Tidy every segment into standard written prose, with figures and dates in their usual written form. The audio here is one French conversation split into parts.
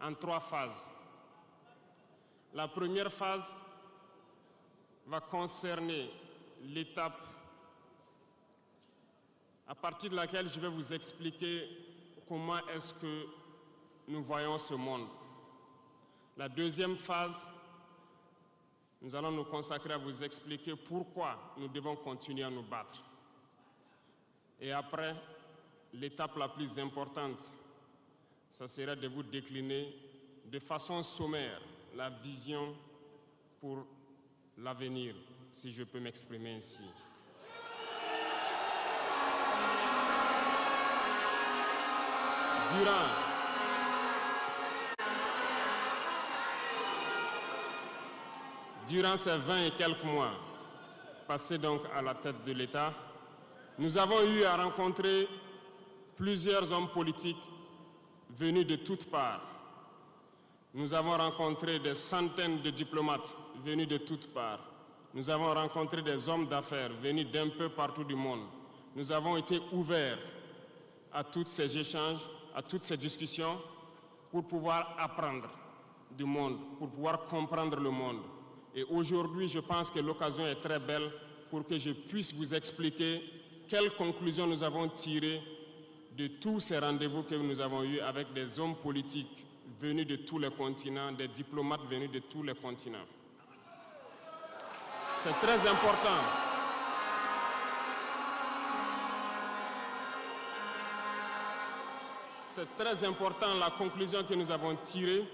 en 3 phases. La première phase va concerner l'étape à partir de laquelle je vais vous expliquer comment est-ce que nous voyons ce monde. La deuxième phase, nous allons nous consacrer à vous expliquer pourquoi nous devons continuer à nous battre. Et après, l'étape la plus importante, ça serait de vous décliner de façon sommaire la vision pour l'avenir, si je peux m'exprimer ainsi. Durant ces 20 et quelques mois passés donc à la tête de l'État, nous avons eu à rencontrer plusieurs hommes politiques venus de toutes parts. Nous avons rencontré des centaines de diplomates venus de toutes parts. Nous avons rencontré des hommes d'affaires venus d'un peu partout du monde. Nous avons été ouverts à tous ces échanges, à toutes ces discussions pour pouvoir apprendre du monde, pour pouvoir comprendre le monde. Et aujourd'hui, je pense que l'occasion est très belle pour que je puisse vous expliquer quelles conclusions nous avons tirées de tous ces rendez-vous que nous avons eus avec des hommes politiques venus de tous les continents, des diplomates venus de tous les continents. C'est très important. C'est très important la conclusion que nous avons tirée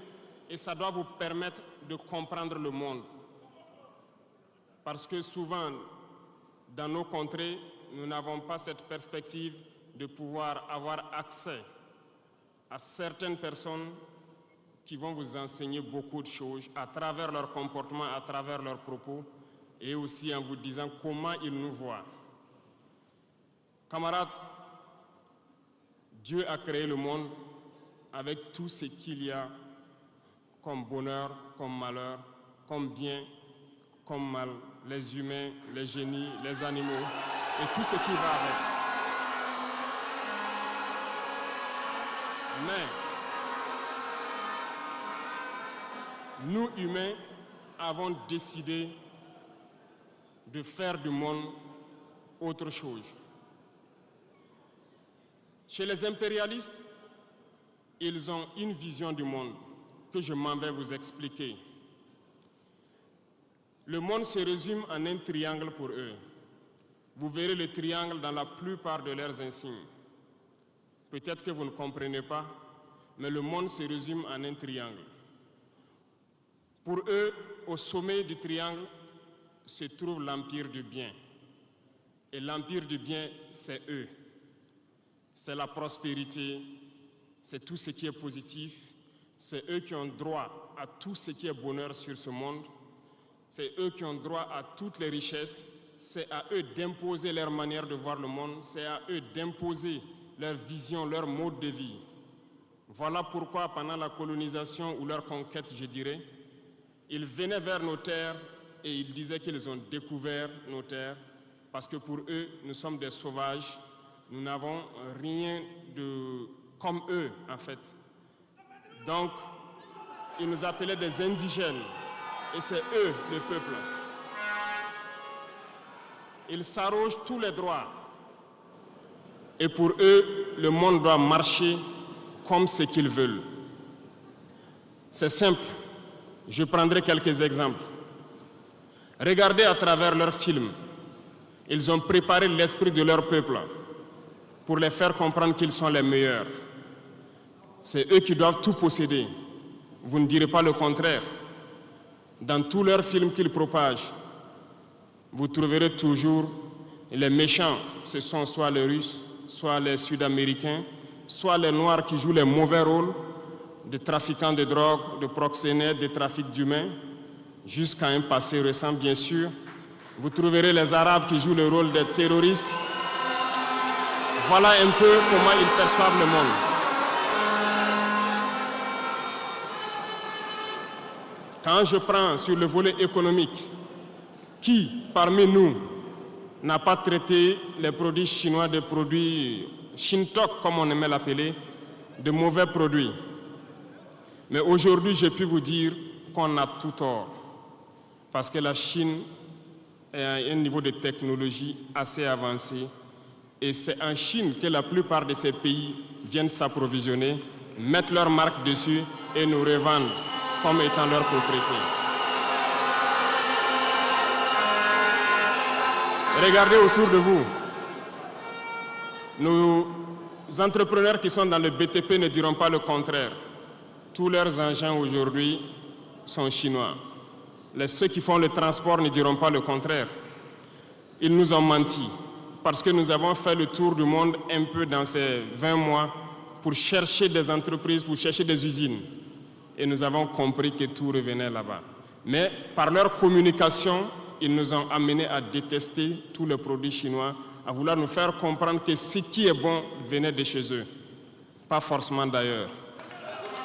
et ça doit vous permettre de comprendre le monde. Parce que souvent, dans nos contrées, nous n'avons pas cette perspective de pouvoir avoir accès à certaines personnes qui vont vous enseigner beaucoup de choses à travers leur comportement, à travers leurs propos et aussi en vous disant comment ils nous voient. Camarades, Dieu a créé le monde avec tout ce qu'il y a comme bonheur, comme malheur, comme bien, comme mal, les humains, les génies, les animaux et tout ce qui va avec. Mais nous, humains, avons décidé de faire du monde autre chose. Chez les impérialistes, ils ont une vision du monde que je m'en vais vous expliquer. Le monde se résume en un triangle pour eux. Vous verrez le triangle dans la plupart de leurs insignes. Peut-être que vous ne comprenez pas, mais le monde se résume en un triangle. Pour eux, au sommet du triangle, se trouve l'empire du bien. Et l'empire du bien, c'est eux. C'est la prospérité, c'est tout ce qui est positif. C'est eux qui ont droit à tout ce qui est bonheur sur ce monde. C'est eux qui ont droit à toutes les richesses. C'est à eux d'imposer leur manière de voir le monde. C'est à eux d'imposer leur vision, leur mode de vie. Voilà pourquoi pendant la colonisation ou leur conquête, je dirais, ils venaient vers nos terres et ils disaient qu'ils ont découvert nos terres parce que pour eux, nous sommes des sauvages. Nous n'avons rien de comme eux, en fait. Donc, ils nous appelaient des indigènes. Et c'est eux, le peuple. Ils s'arrogent tous les droits. Et pour eux, le monde doit marcher comme ce qu'ils veulent. C'est simple. Je prendrai quelques exemples. Regardez à travers leurs films. Ils ont préparé l'esprit de leur peuple pour les faire comprendre qu'ils sont les meilleurs. C'est eux qui doivent tout posséder. Vous ne direz pas le contraire. Dans tous leurs films qu'ils propagent, vous trouverez toujours les méchants. Ce sont soit les Russes, soit les Sud-Américains, soit les Noirs qui jouent les mauvais rôles de trafiquants de drogue, de proxénètes, de trafic d'humains, jusqu'à un passé récent, bien sûr. Vous trouverez les Arabes qui jouent le rôle des terroristes. Voilà un peu comment ils perçoivent le monde. Quand je prends sur le volet économique, qui parmi nous n'a pas traité les produits chinois, des produits Shintok, comme on aimait l'appeler, de mauvais produits? Mais aujourd'hui, j'ai pu vous dire qu'on a tout tort, parce que la Chine est à un niveau de technologie assez avancé, et c'est en Chine que la plupart de ces pays viennent s'approvisionner, mettent leur marque dessus et nous revendent comme étant leur propriété. Regardez autour de vous. Nos entrepreneurs qui sont dans le BTP ne diront pas le contraire. Tous leurs engins aujourd'hui sont chinois. Ceux qui font le transport ne diront pas le contraire. Ils nous ont menti parce que nous avons fait le tour du monde un peu dans ces 20 mois pour chercher des entreprises, pour chercher des usines. Et nous avons compris que tout revenait là-bas. Mais par leur communication, ils nous ont amenés à détester tous les produits chinois, à vouloir nous faire comprendre que ce qui est bon venait de chez eux, pas forcément d'ailleurs.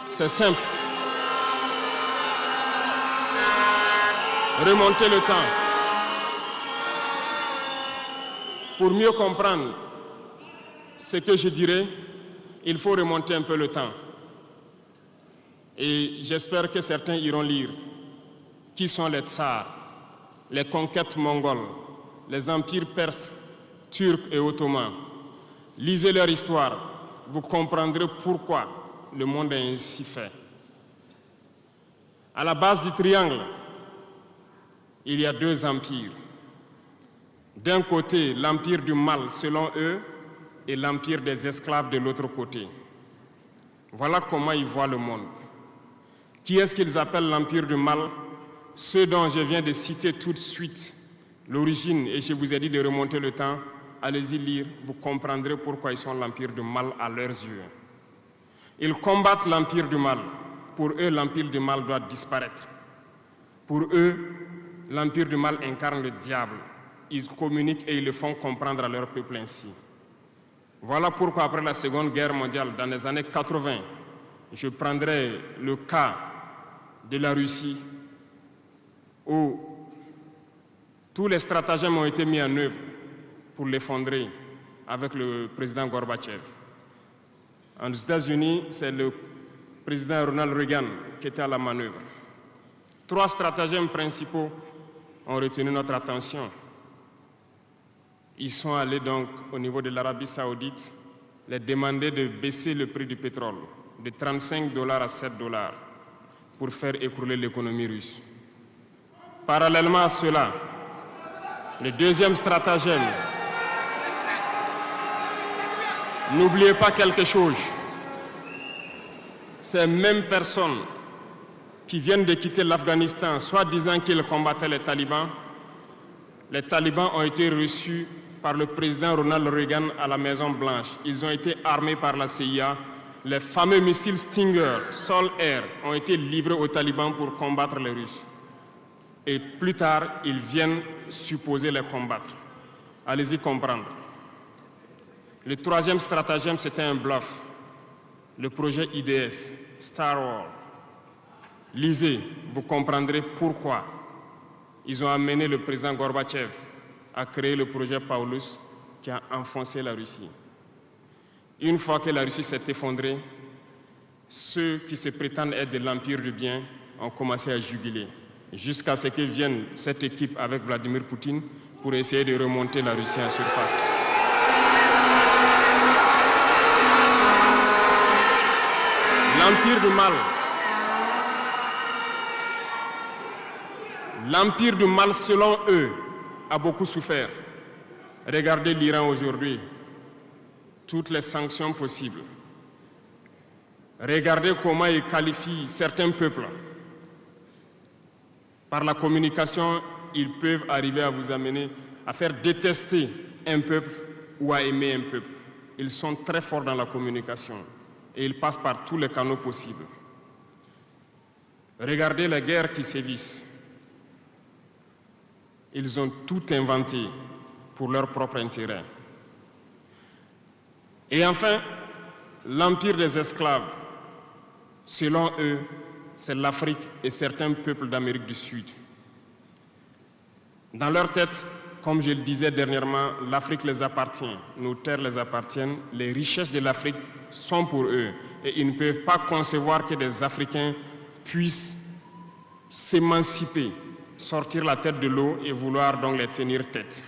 C'est simple. Remonter le temps. Pour mieux comprendre ce que je dirais, il faut remonter un peu le temps. Et j'espère que certains iront lire qui sont les tsars, les conquêtes mongoles, les empires perses, turcs et ottomans. Lisez leur histoire, vous comprendrez pourquoi le monde est ainsi fait. À la base du triangle, il y a deux empires. D'un côté, l'empire du mal, selon eux, et l'empire des esclaves de l'autre côté. Voilà comment ils voient le monde. Qui est-ce qu'ils appellent l'empire du mal? Ceux dont je viens de citer tout de suite l'origine, et je vous ai dit de remonter le temps, allez-y lire, vous comprendrez pourquoi ils sont l'empire du mal à leurs yeux. Ils combattent l'empire du mal. Pour eux, l'empire du mal doit disparaître. Pour eux, l'empire du mal incarne le diable. Ils communiquent et ils le font comprendre à leur peuple ainsi. Voilà pourquoi après la Seconde Guerre mondiale, dans les années 80, je prendrai le cas de la Russie où tous les stratagèmes ont été mis en œuvre pour l'effondrer avec le président Gorbatchev. En États-Unis, c'est le président Ronald Reagan qui était à la manœuvre. 3 stratagèmes principaux ont retenu notre attention. Ils sont allés donc au niveau de l'Arabie Saoudite les demander de baisser le prix du pétrole de 35 $ à 7 $ pour faire écrouler l'économie russe. Parallèlement à cela, le deuxième stratagème, n'oubliez pas quelque chose, ces mêmes personnes qui viennent de quitter l'Afghanistan, soit disant qu'ils combattaient les talibans ont été reçus par le président Ronald Reagan à la Maison-Blanche. Ils ont été armés par la CIA. Les fameux missiles Stinger, Sol-Air, ont été livrés aux talibans pour combattre les Russes. Et plus tard, ils viennent supposer les combattre. Allez-y comprendre. Le troisième stratagème, c'était un bluff. Le projet IDS, Star Wars. Lisez, vous comprendrez pourquoi ils ont amené le président Gorbatchev à créer le projet Paulus qui a enfoncé la Russie. Une fois que la Russie s'est effondrée, ceux qui se prétendent être de l'empire du bien ont commencé à juguler, jusqu'à ce que vienne cette équipe avec Vladimir Poutine pour essayer de remonter la Russie en surface. L'empire du mal. L'empire du mal, selon eux, a beaucoup souffert. Regardez l'Iran aujourd'hui, toutes les sanctions possibles. Regardez comment ils qualifient certains peuples. Par la communication, ils peuvent arriver à vous amener à faire détester un peuple ou à aimer un peuple. Ils sont très forts dans la communication et ils passent par tous les canaux possibles. Regardez les guerres qui sévissent. Ils ont tout inventé pour leur propre intérêt. Et enfin, l'empire des esclaves, selon eux, c'est l'Afrique et certains peuples d'Amérique du Sud. Dans leur tête, comme je le disais dernièrement, l'Afrique les appartient, nos terres les appartiennent, les richesses de l'Afrique sont pour eux. et ils ne peuvent pas concevoir que des Africains puissent s'émanciper, sortir la tête de l'eau et vouloir donc les tenir tête.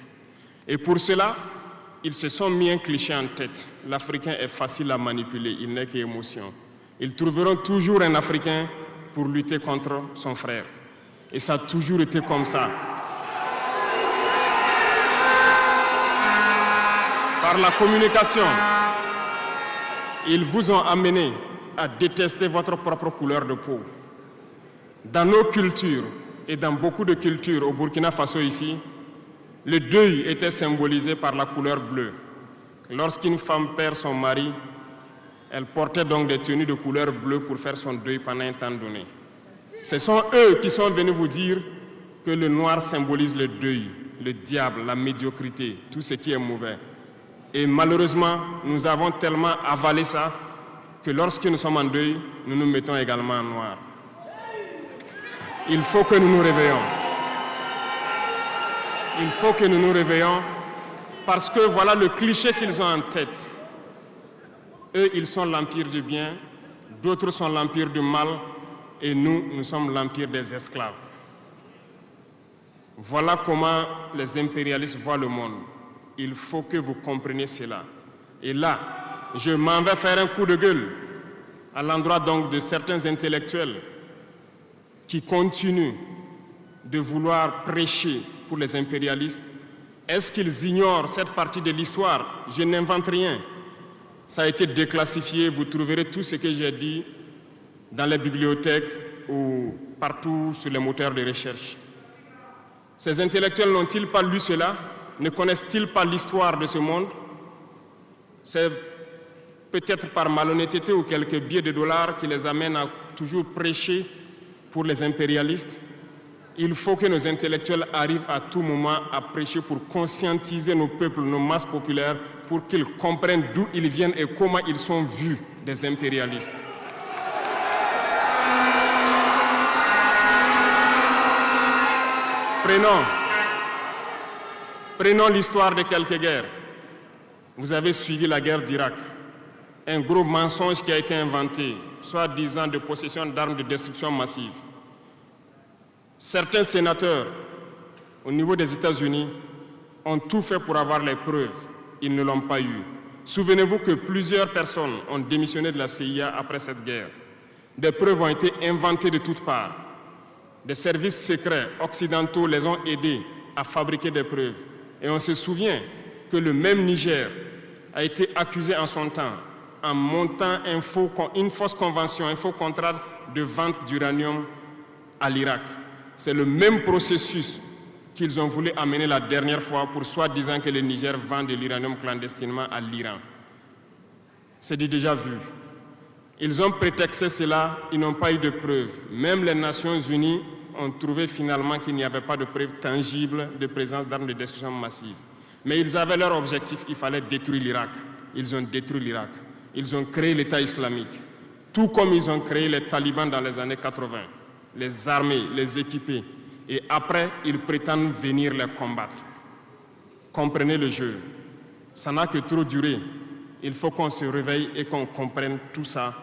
Et pour cela, ils se sont mis un cliché en tête. L'Africain est facile à manipuler, il n'est qu'émotion. Ils trouveront toujours un Africain pour lutter contre son frère. Et ça a toujours été comme ça. Par la communication, ils vous ont amené à détester votre propre couleur de peau. Dans nos cultures et dans beaucoup de cultures au Burkina Faso ici, le deuil était symbolisé par la couleur bleue. Lorsqu'une femme perd son mari, elle portait donc des tenues de couleur bleue pour faire son deuil pendant un temps donné. Ce sont eux qui sont venus vous dire que le noir symbolise le deuil, le diable, la médiocrité, tout ce qui est mauvais. Et malheureusement, nous avons tellement avalé ça que lorsque nous sommes en deuil, nous nous mettons également en noir. Il faut que nous nous réveillons. Il faut que nous nous réveillons parce que voilà le cliché qu'ils ont en tête. Eux, ils sont l'empire du bien, d'autres sont l'empire du mal et nous sommes l'empire des esclaves. Voilà comment les impérialistes voient le monde. Il faut que vous compreniez cela. Et là, je m'en vais faire un coup de gueule à l'endroit donc de certains intellectuels qui continuent de vouloir prêcher pour les impérialistes. Est-ce qu'ils ignorent cette partie de l'histoire? Je n'invente rien. Ça a été déclassifié. Vous trouverez tout ce que j'ai dit dans les bibliothèques ou partout sur les moteurs de recherche. Ces intellectuels n'ont-ils pas lu cela? Ne connaissent-ils pas l'histoire de ce monde? C'est peut-être par malhonnêteté ou quelques billets de dollars qui les amènent à toujours prêcher pour les impérialistes. Il faut que nos intellectuels arrivent à tout moment à prêcher pour conscientiser nos peuples, nos masses populaires, pour qu'ils comprennent d'où ils viennent et comment ils sont vus des impérialistes. Prenons l'histoire de quelques guerres. Vous avez suivi la guerre d'Irak. Un gros mensonge qui a été inventé, soi-disant de possession d'armes de destruction massive. Certains sénateurs, au niveau des États-Unis, ont tout fait pour avoir les preuves. Ils ne l'ont pas eu. Souvenez-vous que plusieurs personnes ont démissionné de la CIA après cette guerre. Des preuves ont été inventées de toutes parts. Des services secrets occidentaux les ont aidés à fabriquer des preuves. Et on se souvient que le même Niger a été accusé en son temps en montant une fausse convention, un faux contrat de vente d'uranium à l'Irak. C'est le même processus qu'ils ont voulu amener la dernière fois pour soi-disant que le Niger vend de l'uranium clandestinement à l'Iran. C'est déjà vu. Ils ont prétexté cela, ils n'ont pas eu de preuves. Même les Nations Unies ont trouvé finalement qu'il n'y avait pas de preuves tangibles de présence d'armes de destruction massive. Mais ils avaient leur objectif, il fallait détruire l'Irak. Ils ont détruit l'Irak. Ils ont créé l'État islamique. Tout comme ils ont créé les talibans dans les années 80. Les armés, les équiper. Et après, ils prétendent venir les combattre. Comprenez le jeu. Ça n'a que trop duré. Il faut qu'on se réveille et qu'on comprenne tout ça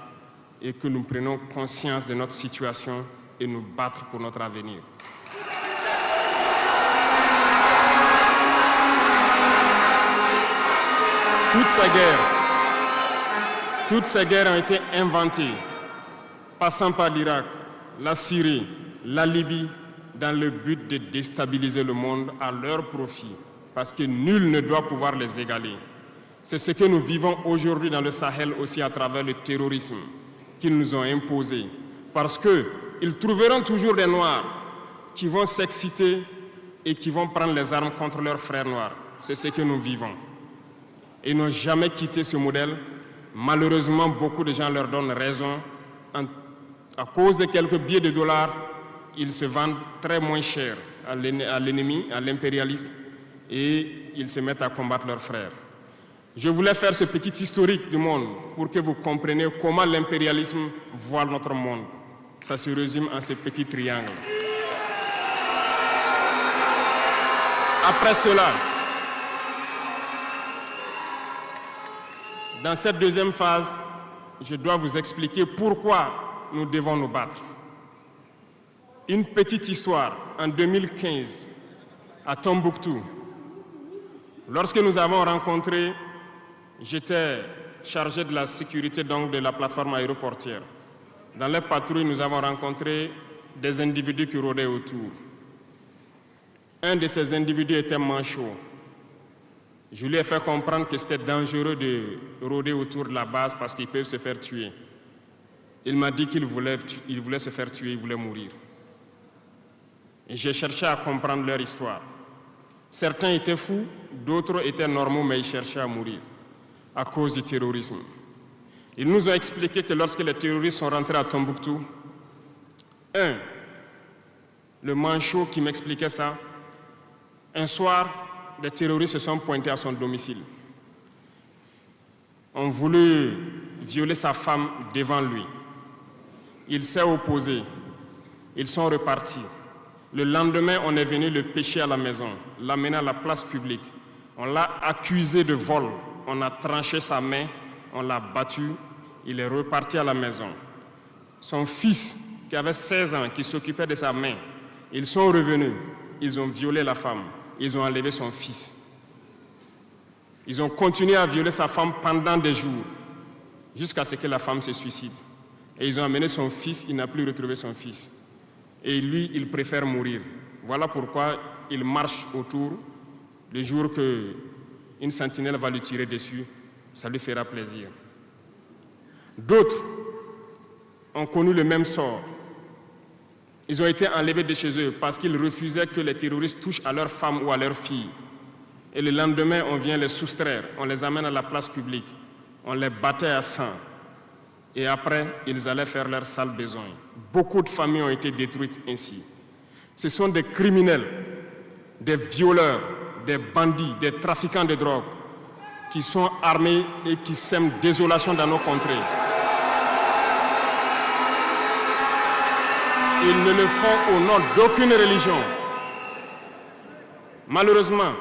et que nous prenions conscience de notre situation et nous battre pour notre avenir. Toutes ces guerres ont été inventées, passant par l'Irak, la Syrie, la Libye, dans le but de déstabiliser le monde à leur profit, parce que nul ne doit pouvoir les égaler. C'est ce que nous vivons aujourd'hui dans le Sahel aussi à travers le terrorisme qu'ils nous ont imposé, parce qu'ils trouveront toujours des Noirs qui vont s'exciter et qui vont prendre les armes contre leurs frères noirs. C'est ce que nous vivons. Ils n'ont jamais quitté ce modèle. Malheureusement, beaucoup de gens leur donnent raison. À cause de quelques billets de dollars, ils se vendent très moins cher à l'ennemi, à l'impérialiste, et ils se mettent à combattre leurs frères. Je voulais faire ce petit historique du monde pour que vous compreniez comment l'impérialisme voit notre monde. Ça se résume en ces petits triangles. Après cela, dans cette deuxième phase, je dois vous expliquer pourquoi nous devons nous battre. Une petite histoire, en 2015, à Tombouctou, lorsque nous avons rencontré, j'étais chargé de la sécurité donc, de la plateforme aéroportière. Dans les patrouilles, nous avons rencontré des individus qui rôdaient autour. Un de ces individus était manchot. Je lui ai fait comprendre que c'était dangereux de rôder autour de la base parce qu'ils peuvent se faire tuer. Il m'a dit qu'il voulait se faire tuer, il voulait mourir. Et j'ai cherché à comprendre leur histoire. Certains étaient fous, d'autres étaient normaux, mais ils cherchaient à mourir à cause du terrorisme. Ils nous ont expliqué que lorsque les terroristes sont rentrés à Tombouctou, le manchot qui m'expliquait ça, un soir, les terroristes se sont pointés à son domicile. On voulu violer sa femme devant lui. Il s'est opposé. Ils sont repartis. Le lendemain, on est venu le pêcher à la maison, l'amener à la place publique. On l'a accusé de vol. On a tranché sa main, on l'a battu. Il est reparti à la maison. Son fils, qui avait 16 ans, qui s'occupait de sa main, ils sont revenus. Ils ont violé la femme. Ils ont enlevé son fils. Ils ont continué à violer sa femme pendant des jours, jusqu'à ce que la femme se suicide. Et ils ont amené son fils, il n'a plus retrouvé son fils. Et lui, il préfère mourir. Voilà pourquoi il marche autour. Le jour qu'une sentinelle va lui tirer dessus, ça lui fera plaisir. D'autres ont connu le même sort. Ils ont été enlevés de chez eux parce qu'ils refusaient que les terroristes touchent à leurs femmes ou à leurs filles. Et le lendemain, on vient les soustraire, on les amène à la place publique, on les battait à sang. Et après, ils allaient faire leur sale besoin. Beaucoup de familles ont été détruites ainsi. Ce sont des criminels, des violeurs, des bandits, des trafiquants de drogue qui sont armés et qui sèment désolation dans nos contrées. Ils ne le font au nom d'aucune religion. Malheureusement,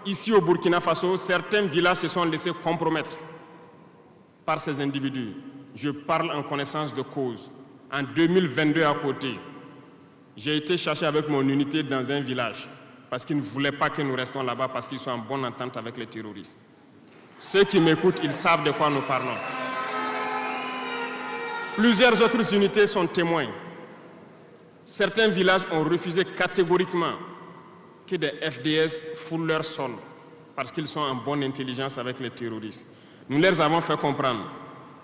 ici au Burkina Faso, certains villages se sont laissés compromettre par ces individus. Je parle en connaissance de cause. En 2022 à côté, j'ai été chercher avec mon unité dans un village parce qu'ils ne voulaient pas que nous restions là-bas parce qu'ils sont en bonne entente avec les terroristes. Ceux qui m'écoutent, ils savent de quoi nous parlons. Plusieurs autres unités sont témoins. Certains villages ont refusé catégoriquement que des FDS foulent leur sol parce qu'ils sont en bonne intelligence avec les terroristes. Nous leur avons fait comprendre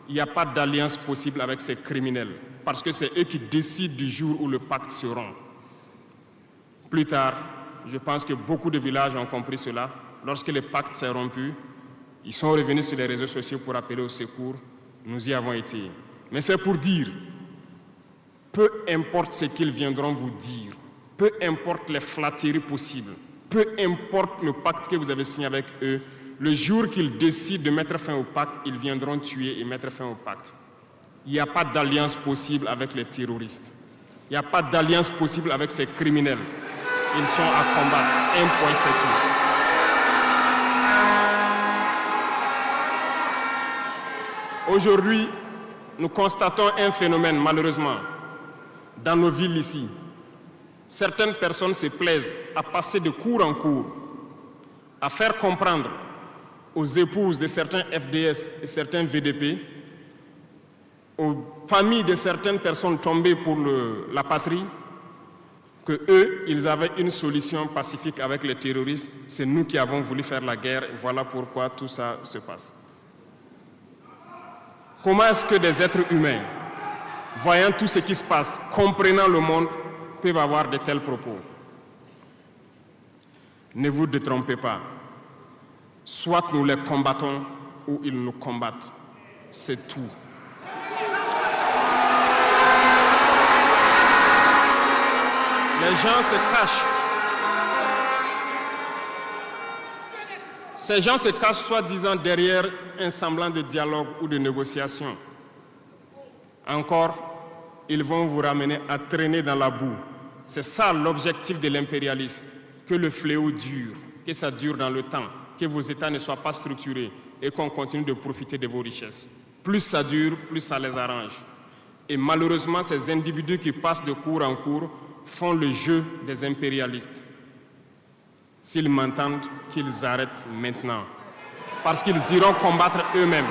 qu'il n'y a pas d'alliance possible avec ces criminels parce que c'est eux qui décident du jour où le pacte se rompt. Plus tard, je pense que beaucoup de villages ont compris cela. Lorsque le pacte s'est rompu, ils sont revenus sur les réseaux sociaux pour appeler au secours. Nous y avons été. Mais c'est pour dire, peu importe ce qu'ils viendront vous dire, peu importe les flatteries possibles, peu importe le pacte que vous avez signé avec eux, le jour qu'ils décident de mettre fin au pacte, ils viendront tuer et mettre fin au pacte. Il n'y a pas d'alliance possible avec les terroristes. Il n'y a pas d'alliance possible avec ces criminels. Ils sont à combattre. Un point, c'est tout. Aujourd'hui, nous constatons un phénomène, malheureusement, dans nos villes ici. Certaines personnes se plaisent à passer de cour en cour, à faire comprendre aux épouses de certains FDS et certains VDP, aux familles de certaines personnes tombées pour la patrie, que eux, ils avaient une solution pacifique avec les terroristes. C'est nous qui avons voulu faire la guerre. Et voilà pourquoi tout ça se passe. Comment est-ce que des êtres humains, voyant tout ce qui se passe, comprenant le monde, peuvent avoir de tels propos? Ne vous détrompez pas. Soit nous les combattons ou ils nous combattent. C'est tout. Les gens se cachent. Ces gens se cachent soi-disant derrière un semblant de dialogue ou de négociation. Encore, ils vont vous ramener à traîner dans la boue. C'est ça l'objectif de l'impérialisme, que le fléau dure, que ça dure dans le temps, que vos États ne soient pas structurés et qu'on continue de profiter de vos richesses. Plus ça dure, plus ça les arrange. Et malheureusement, ces individus qui passent de cours en cours font le jeu des impérialistes. S'ils m'entendent, qu'ils arrêtent maintenant. Parce qu'ils iront combattre eux-mêmes.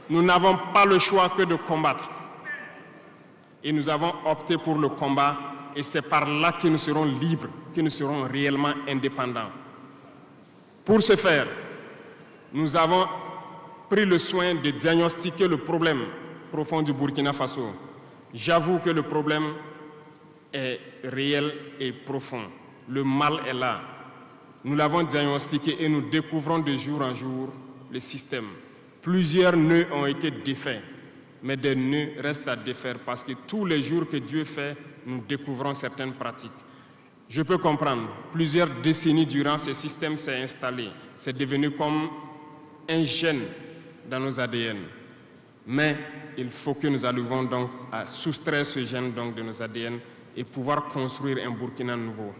Nous n'avons pas le choix que de combattre. Et nous avons opté pour le combat. Et c'est par là que nous serons libres, que nous serons réellement indépendants. Pour ce faire, nous avons pris le soin de diagnostiquer le problème profond du Burkina Faso. J'avoue que le problème est réel et profond. Le mal est là. Nous l'avons diagnostiqué et nous découvrons de jour en jour le système. Plusieurs nœuds ont été défaits, mais des nœuds restent à défaire parce que tous les jours que Dieu fait, nous découvrons certaines pratiques. Je peux comprendre, plusieurs décennies durant, ce système s'est installé. C'est devenu comme un gène dans nos ADN. Mais il faut que nous arrivions donc à soustraire ce gène donc de nos ADN et pouvoir construire un Burkina nouveau.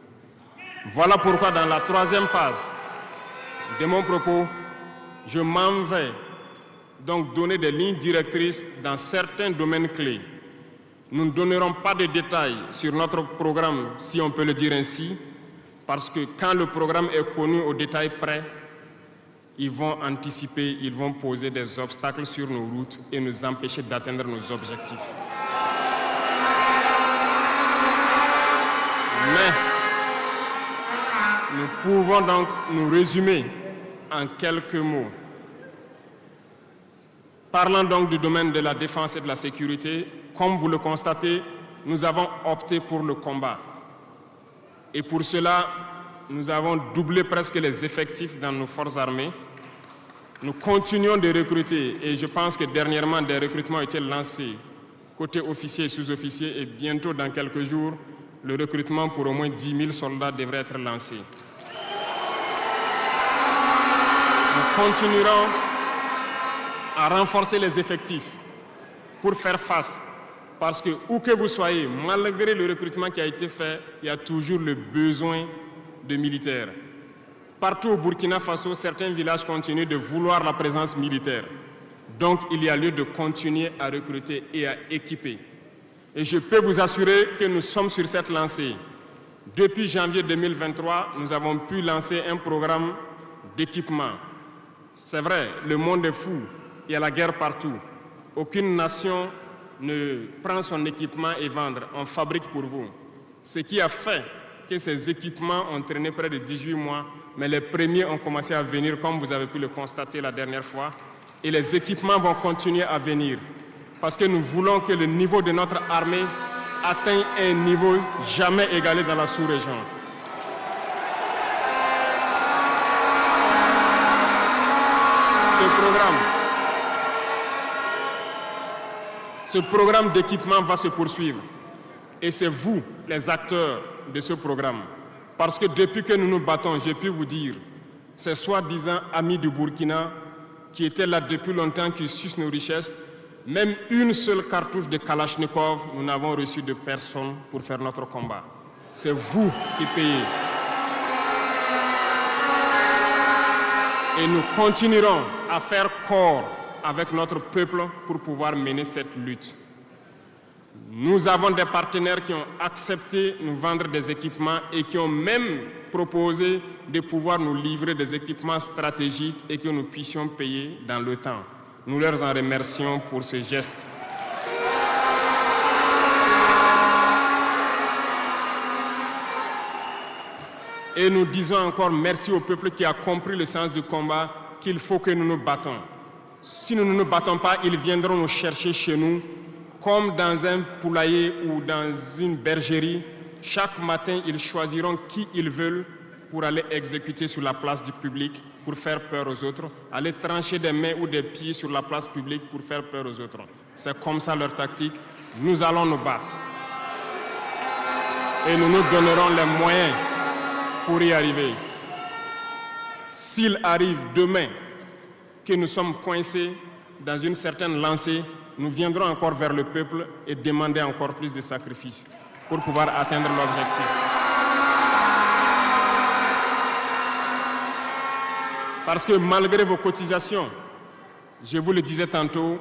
Voilà pourquoi dans la troisième phase de mon propos, je m'en vais donc donner des lignes directrices dans certains domaines clés. Nous ne donnerons pas de détails sur notre programme, si on peut le dire ainsi, parce que quand le programme est connu au détail près, ils vont anticiper, ils vont poser des obstacles sur nos routes et nous empêcher d'atteindre nos objectifs. Mais nous pouvons donc nous résumer en quelques mots. Parlant donc du domaine de la défense et de la sécurité, comme vous le constatez, nous avons opté pour le combat. Et pour cela, nous avons doublé presque les effectifs dans nos forces armées. Nous continuons de recruter et je pense que dernièrement, des recrutements ont été lancés côté officiers et sous-officiers et bientôt, dans quelques jours, le recrutement pour au moins 10 000 soldats devrait être lancé. Nous continuerons à renforcer les effectifs pour faire face. Parce que où que vous soyez, malgré le recrutement qui a été fait, il y a toujours le besoin de militaires. Partout au Burkina Faso, certains villages continuent de vouloir la présence militaire. Donc, il y a lieu de continuer à recruter et à équiper. Et je peux vous assurer que nous sommes sur cette lancée. Depuis janvier 2023, nous avons pu lancer un programme d'équipement. C'est vrai, le monde est fou. Il y a la guerre partout. Aucune nation ne prend son équipement et vendre. On fabrique pour vous. Ce qui a fait que ces équipements ont traîné près de 18 mois, mais les premiers ont commencé à venir, comme vous avez pu le constater la dernière fois. Et les équipements vont continuer à venir. Parce que nous voulons que le niveau de notre armée atteigne un niveau jamais égalé dans la sous-région. Ce programme d'équipement va se poursuivre. Et c'est vous, les acteurs de ce programme. Parce que depuis que nous nous battons, j'ai pu vous dire, ces soi-disant amis du Burkina qui étaient là depuis longtemps, qui sucent nos richesses, même une seule cartouche de Kalachnikov, nous n'avons reçu de personne pour faire notre combat. C'est vous qui payez. Et nous continuerons à faire corps avec notre peuple pour pouvoir mener cette lutte. Nous avons des partenaires qui ont accepté de nous vendre des équipements et qui ont même proposé de pouvoir nous livrer des équipements stratégiques et que nous puissions payer dans le temps. Nous leur en remercions pour ce geste. Et nous disons encore merci au peuple qui a compris le sens du combat, qu'il faut que nous nous battons. Si nous ne nous battons pas, ils viendront nous chercher chez nous, comme dans un poulailler ou dans une bergerie. Chaque matin, ils choisiront qui ils veulent pour aller exécuter sur la place du public, pour faire peur aux autres, aller trancher des mains ou des pieds sur la place publique pour faire peur aux autres. C'est comme ça leur tactique. Nous allons nous battre. Et nous nous donnerons les moyens pour y arriver. S'il arrive demain que nous sommes coincés dans une certaine lancée, nous viendrons encore vers le peuple et demander encore plus de sacrifices pour pouvoir atteindre l'objectif. Parce que malgré vos cotisations, je vous le disais tantôt,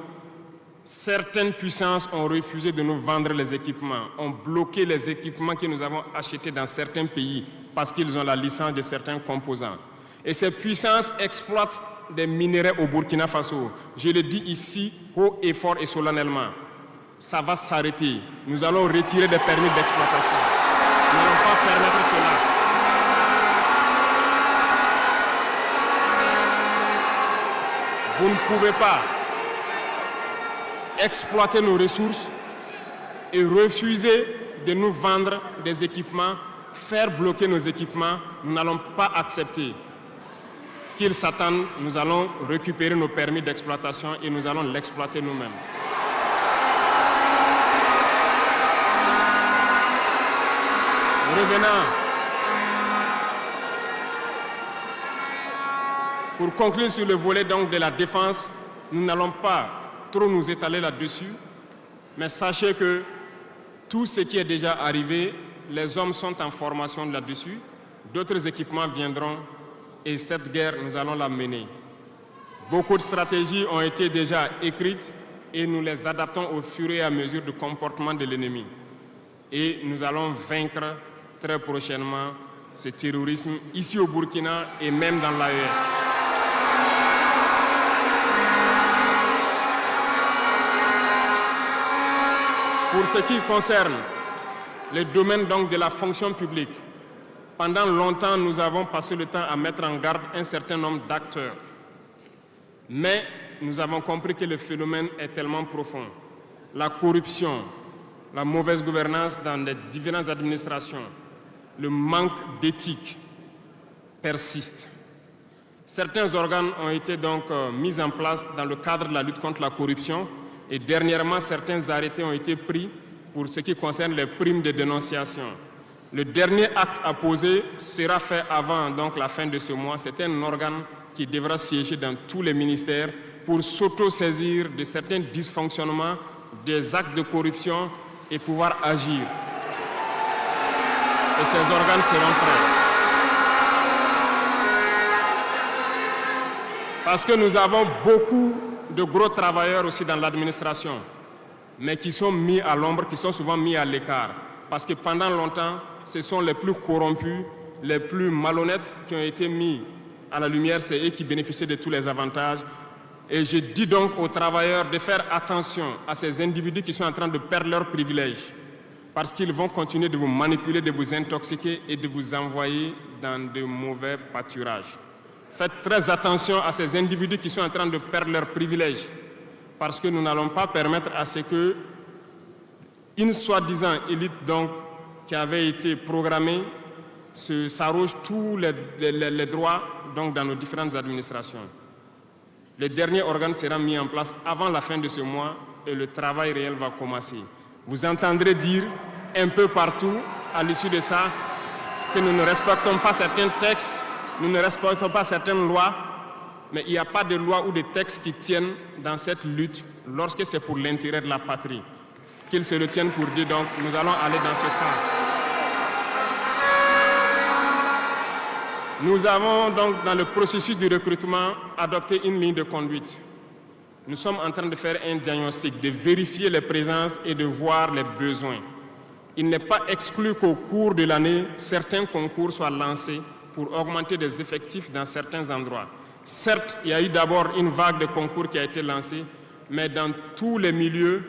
certaines puissances ont refusé de nous vendre les équipements, ont bloqué les équipements que nous avons achetés dans certains pays parce qu'ils ont la licence de certains composants. Et ces puissances exploitent des minerais au Burkina Faso. Je le dis ici, haut et fort et solennellement. Ça va s'arrêter. Nous allons retirer des permis d'exploitation. Nous n'allons pas permettre cela. Vous ne pouvez pas exploiter nos ressources et refuser de nous vendre des équipements, faire bloquer nos équipements. Nous n'allons pas accepter qu'ils s'attendent. Nous allons récupérer nos permis d'exploitation et nous allons l'exploiter nous-mêmes. Revenant. Pour conclure sur le volet donc de la défense, nous n'allons pas trop nous étaler là-dessus, mais sachez que tout ce qui est déjà arrivé, les hommes sont en formation là-dessus, d'autres équipements viendront et cette guerre, nous allons la mener. Beaucoup de stratégies ont été déjà écrites et nous les adaptons au fur et à mesure du comportement de l'ennemi. Et nous allons vaincre très prochainement ce terrorisme ici au Burkina et même dans l'AES. Pour ce qui concerne les domaines donc de la fonction publique, pendant longtemps, nous avons passé le temps à mettre en garde un certain nombre d'acteurs. Mais nous avons compris que le phénomène est tellement profond. La corruption, la mauvaise gouvernance dans les différentes administrations, le manque d'éthique persiste. Certains organes ont été donc mis en place dans le cadre de la lutte contre la corruption et dernièrement, certains arrêtés ont été pris pour ce qui concerne les primes de dénonciation. Le dernier acte à poser sera fait avant donc, la fin de ce mois. C'est un organe qui devra siéger dans tous les ministères pour s'auto-saisir de certains dysfonctionnements, des actes de corruption et pouvoir agir. Et ces organes seront prêts. Parce que nous avons beaucoup de gros travailleurs aussi dans l'administration, mais qui sont mis à l'ombre, qui sont souvent mis à l'écart. Parce que pendant longtemps, ce sont les plus corrompus, les plus malhonnêtes qui ont été mis à la lumière, c'est eux qui bénéficient de tous les avantages. Et je dis donc aux travailleurs de faire attention à ces individus qui sont en train de perdre leurs privilèges, parce qu'ils vont continuer de vous manipuler, de vous intoxiquer et de vous envoyer dans de mauvais pâturages. Faites très attention à ces individus qui sont en train de perdre leurs privilèges, parce que nous n'allons pas permettre à ce que une soi-disant élite donc, qui avait été programmée s'arroge tous les droits donc, dans nos différentes administrations. Le dernier organe sera mis en place avant la fin de ce mois et le travail réel va commencer. Vous entendrez dire un peu partout à l'issue de ça que nous ne respectons pas certains textes, nous ne respectons pas certaines lois, mais il n'y a pas de loi ou de textes qui tiennent dans cette lutte lorsque c'est pour l'intérêt de la patrie. Qu'ils se le tiennent pour dire donc nous allons aller dans ce sens. Nous avons donc dans le processus de recrutement adopté une ligne de conduite. Nous sommes en train de faire un diagnostic, de vérifier les présences et de voir les besoins. Il n'est pas exclu qu'au cours de l'année, certains concours soient lancés pour augmenter des effectifs dans certains endroits. Certes, il y a eu d'abord une vague de concours qui a été lancée, mais dans tous les milieux,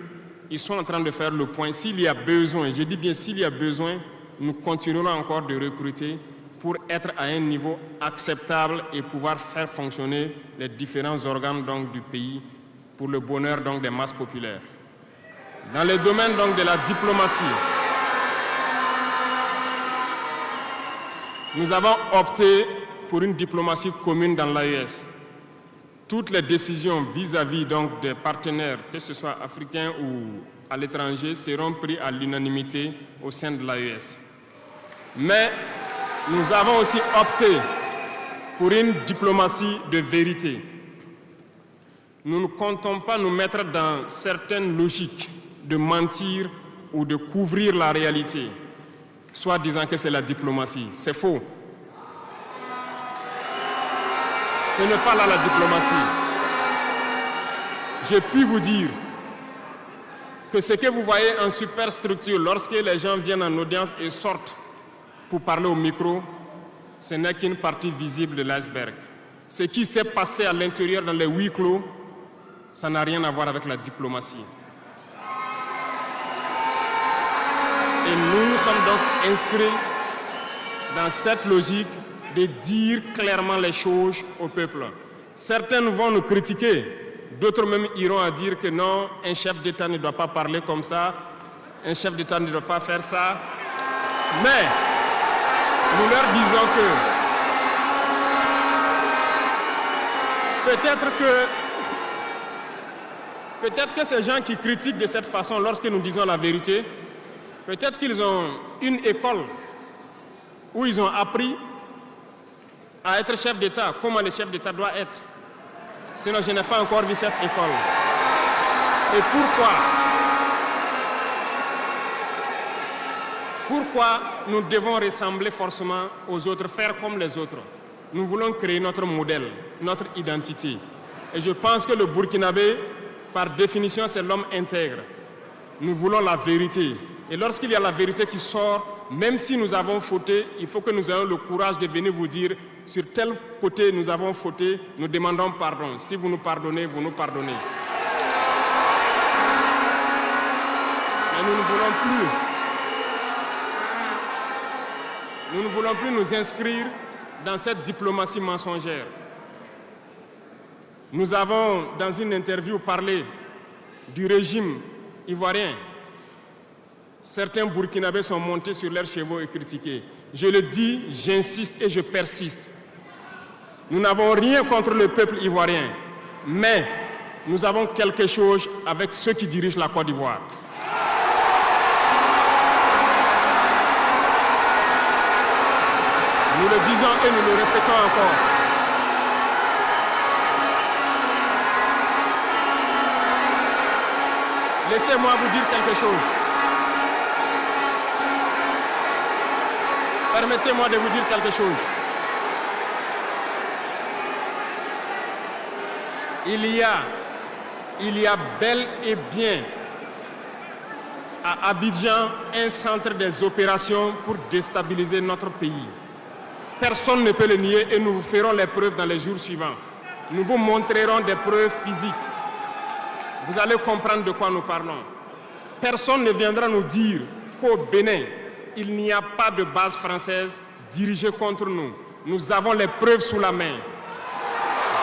ils sont en train de faire le point. S'il y a besoin, je dis bien s'il y a besoin, nous continuerons encore de recruter pour être à un niveau acceptable et pouvoir faire fonctionner les différents organes donc, du pays pour le bonheur donc, des masses populaires. Dans le domaine donc, de la diplomatie, nous avons opté pour une diplomatie commune dans l'AES. Toutes les décisions vis-à-vis donc, des partenaires, que ce soit africains ou à l'étranger, seront prises à l'unanimité au sein de l'AES. Mais nous avons aussi opté pour une diplomatie de vérité. Nous ne comptons pas nous mettre dans certaines logiques de mentir ou de couvrir la réalité, soit disant que c'est la diplomatie. C'est faux. Ce n'est pas là la diplomatie. Je puis vous dire que ce que vous voyez en superstructure, lorsque les gens viennent en audience et sortent pour parler au micro, ce n'est qu'une partie visible de l'iceberg. Ce qui s'est passé à l'intérieur dans les huis clos, ça n'a rien à voir avec la diplomatie. Et nous sommes donc inscrits dans cette logique de dire clairement les choses au peuple. Certains vont nous critiquer, d'autres même iront à dire que non, un chef d'État ne doit pas parler comme ça, un chef d'État ne doit pas faire ça. Mais nous leur disons que peut-être que ces gens qui critiquent de cette façon lorsque nous disons la vérité, peut-être qu'ils ont une école où ils ont appris à être chef d'État, comment le chef d'État doit être. Sinon, je n'ai pas encore vu cette école. Et pourquoi nous devons ressembler forcément aux autres, faire comme les autres? Nous voulons créer notre modèle, notre identité. Et je pense que le Burkinabé, par définition, c'est l'homme intègre. Nous voulons la vérité. Et lorsqu'il y a la vérité qui sort, même si nous avons fauté, il faut que nous ayons le courage de venir vous dire sur tel côté nous avons fauté, nous demandons pardon. Si vous nous pardonnez, vous nous pardonnez. Mais nous ne voulons plus nous inscrire dans cette diplomatie mensongère. Nous avons, dans une interview, parlé du régime ivoirien. Certains Burkinabés sont montés sur leurs chevaux et critiqués. Je le dis, j'insiste et je persiste. Nous n'avons rien contre le peuple ivoirien, mais nous avons quelque chose avec ceux qui dirigent la Côte d'Ivoire. Nous le disons et nous le répétons encore. Laissez-moi vous dire quelque chose. Permettez-moi de vous dire quelque chose. Il y a bel et bien à Abidjan un centre des opérations pour déstabiliser notre pays. Personne ne peut le nier et nous vous ferons les preuves dans les jours suivants. Nous vous montrerons des preuves physiques. Vous allez comprendre de quoi nous parlons. Personne ne viendra nous dire qu'au Bénin, il n'y a pas de base française dirigée contre nous. Nous avons les preuves sous la main.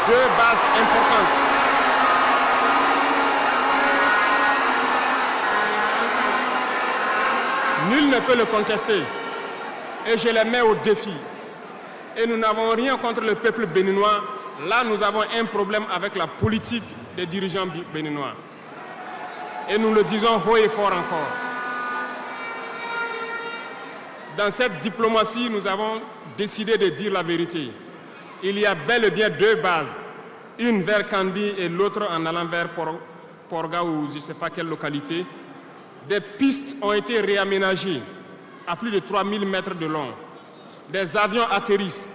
2 bases importantes. Nul ne peut le contester. Et je les mets au défi. Et nous n'avons rien contre le peuple béninois. Là, nous avons un problème avec la politique des dirigeants béninois. Et nous le disons haut et fort encore. Dans cette diplomatie, nous avons décidé de dire la vérité. Il y a bel et bien 2 bases, une vers Kandi et l'autre en allant vers Porga ou je ne sais pas quelle localité. Des pistes ont été réaménagées à plus de 3000 mètres de long. Des avions atterrissent,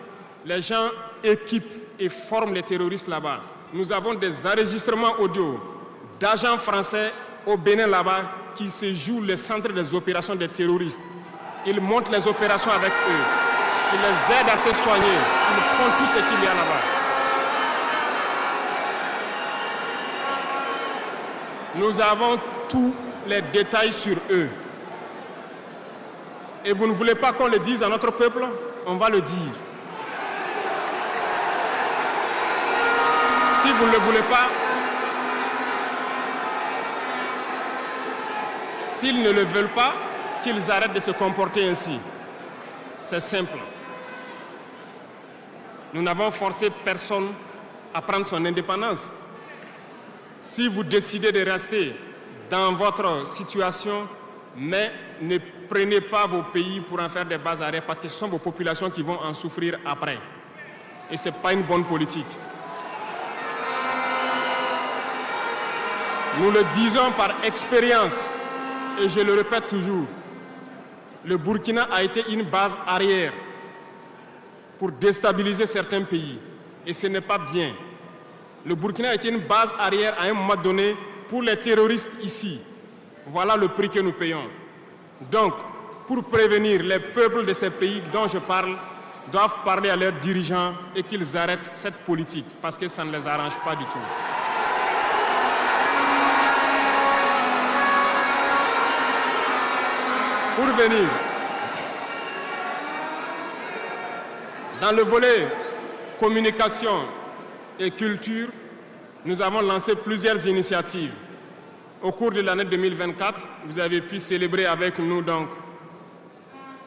les gens équipent et forment les terroristes là-bas. Nous avons des enregistrements audio d'agents français au Bénin là-bas qui se jouent le centre des opérations des terroristes. Ils montent les opérations avec eux. Ils les aident à se soigner. Ils font tout ce qu'il y a là-bas. Nous avons tous les détails sur eux. Et vous ne voulez pas qu'on le dise à notre peuple? On va le dire. Si vous ne le voulez pas, s'ils ne le veulent pas, qu'ils arrêtent de se comporter ainsi. C'est simple. Nous n'avons forcé personne à prendre son indépendance. Si vous décidez de rester dans votre situation, mais ne prenez pas vos pays pour en faire des bases arrière parce que ce sont vos populations qui vont en souffrir après. Et ce n'est pas une bonne politique. Nous le disons par expérience, et je le répète toujours, le Burkina a été une base arrière pour déstabiliser certains pays. Et ce n'est pas bien. Le Burkina a été une base arrière à un moment donné pour les terroristes ici. Voilà le prix que nous payons. Donc, pour prévenir les peuples de ces pays dont je parle, doivent parler à leurs dirigeants et qu'ils arrêtent cette politique parce que ça ne les arrange pas du tout. Pour venir, dans le volet communication et culture, nous avons lancé plusieurs initiatives. Au cours de l'année 2024, vous avez pu célébrer avec nous donc,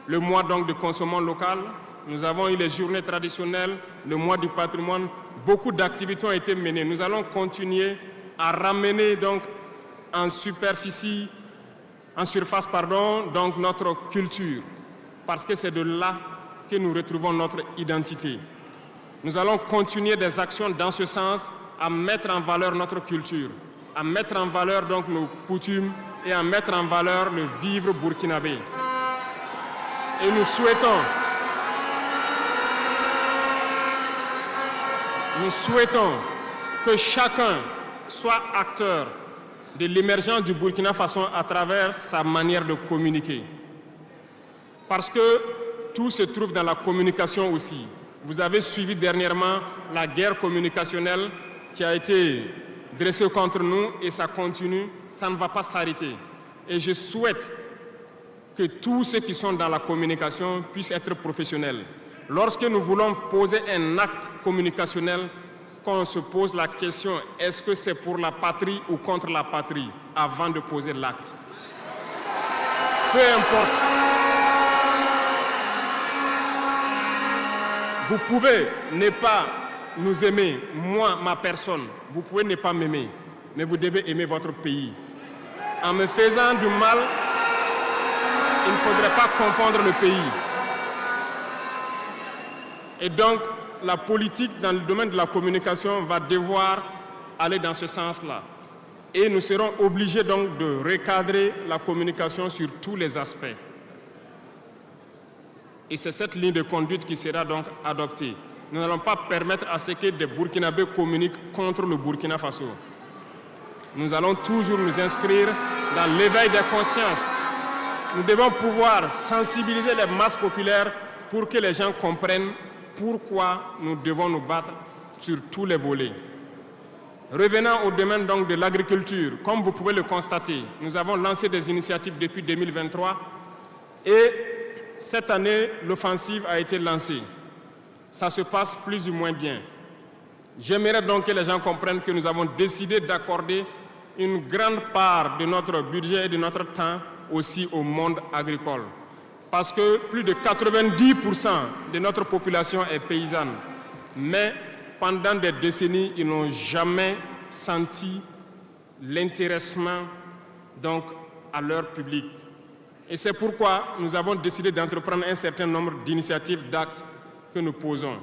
le mois donc, de consommation locale. Nous avons eu les journées traditionnelles, le mois du patrimoine. Beaucoup d'activités ont été menées. Nous allons continuer à ramener donc, en surface, donc notre culture, parce que c'est de là que nous retrouvons notre identité. Nous allons continuer des actions dans ce sens, à mettre en valeur notre culture, à mettre en valeur donc nos coutumes et à mettre en valeur le vivre burkinabé. Et nous souhaitons que chacun soit acteur de l'émergence du Burkina Faso à travers sa manière de communiquer. Parce que tout se trouve dans la communication aussi. Vous avez suivi dernièrement la guerre communicationnelle qui a été dressée contre nous et ça continue, ça ne va pas s'arrêter. Et je souhaite que tous ceux qui sont dans la communication puissent être professionnels. Lorsque nous voulons poser un acte communicationnel, qu'on se pose la question, est-ce que c'est pour la patrie ou contre la patrie, avant de poser l'acte. Peu importe. Vous pouvez ne pas nous aimer, moi, ma personne. Vous pouvez ne pas m'aimer, mais vous devez aimer votre pays. En me faisant du mal, il ne faudrait pas confondre le pays. Et donc, la politique dans le domaine de la communication va devoir aller dans ce sens-là. Et nous serons obligés donc de recadrer la communication sur tous les aspects. Et c'est cette ligne de conduite qui sera donc adoptée. Nous n'allons pas permettre à ce que des Burkinabés communiquent contre le Burkina Faso. Nous allons toujours nous inscrire dans l'éveil des consciences. Nous devons pouvoir sensibiliser les masses populaires pour que les gens comprennent pourquoi nous devons nous battre sur tous les volets. Revenant au domaine donc de l'agriculture, comme vous pouvez le constater, nous avons lancé des initiatives depuis 2023 et cette année, l'offensive a été lancée. Ça se passe plus ou moins bien. J'aimerais donc que les gens comprennent que nous avons décidé d'accorder une grande part de notre budget et de notre temps aussi au monde agricole. Parce que plus de 90% de notre population est paysanne. Mais pendant des décennies, ils n'ont jamais senti l'intéressement donc, à leur public. Et c'est pourquoi nous avons décidé d'entreprendre un certain nombre d'initiatives, d'actes que nous posons.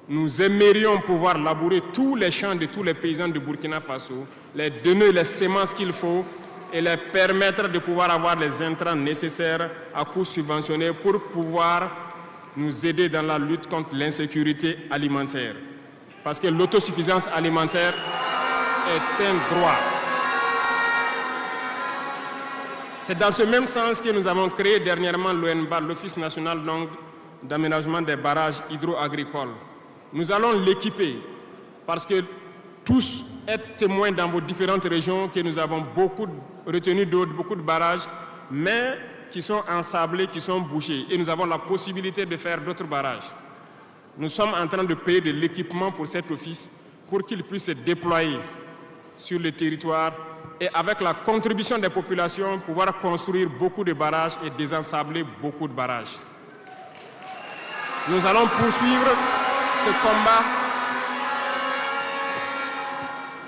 Nous aimerions pouvoir labourer tous les champs de tous les paysans de Burkina Faso, les donner les semences qu'il faut et les permettre de pouvoir avoir les intrants nécessaires à coût subventionné pour pouvoir nous aider dans la lutte contre l'insécurité alimentaire. Parce que l'autosuffisance alimentaire est un droit. C'est dans ce même sens que nous avons créé dernièrement l'ONBA, l'Office national d'aménagement des barrages hydro-agricoles. Nous allons l'équiper parce que tous êtes témoins dans vos différentes régions que nous avons beaucoup retenu d'eau, beaucoup de barrages, mais qui sont ensablés, qui sont bouchés. Et nous avons la possibilité de faire d'autres barrages. Nous sommes en train de payer de l'équipement pour cet office pour qu'il puisse se déployer sur le territoire et avec la contribution des populations, pouvoir construire beaucoup de barrages et désensabler beaucoup de barrages. Nous allons poursuivre ce combat.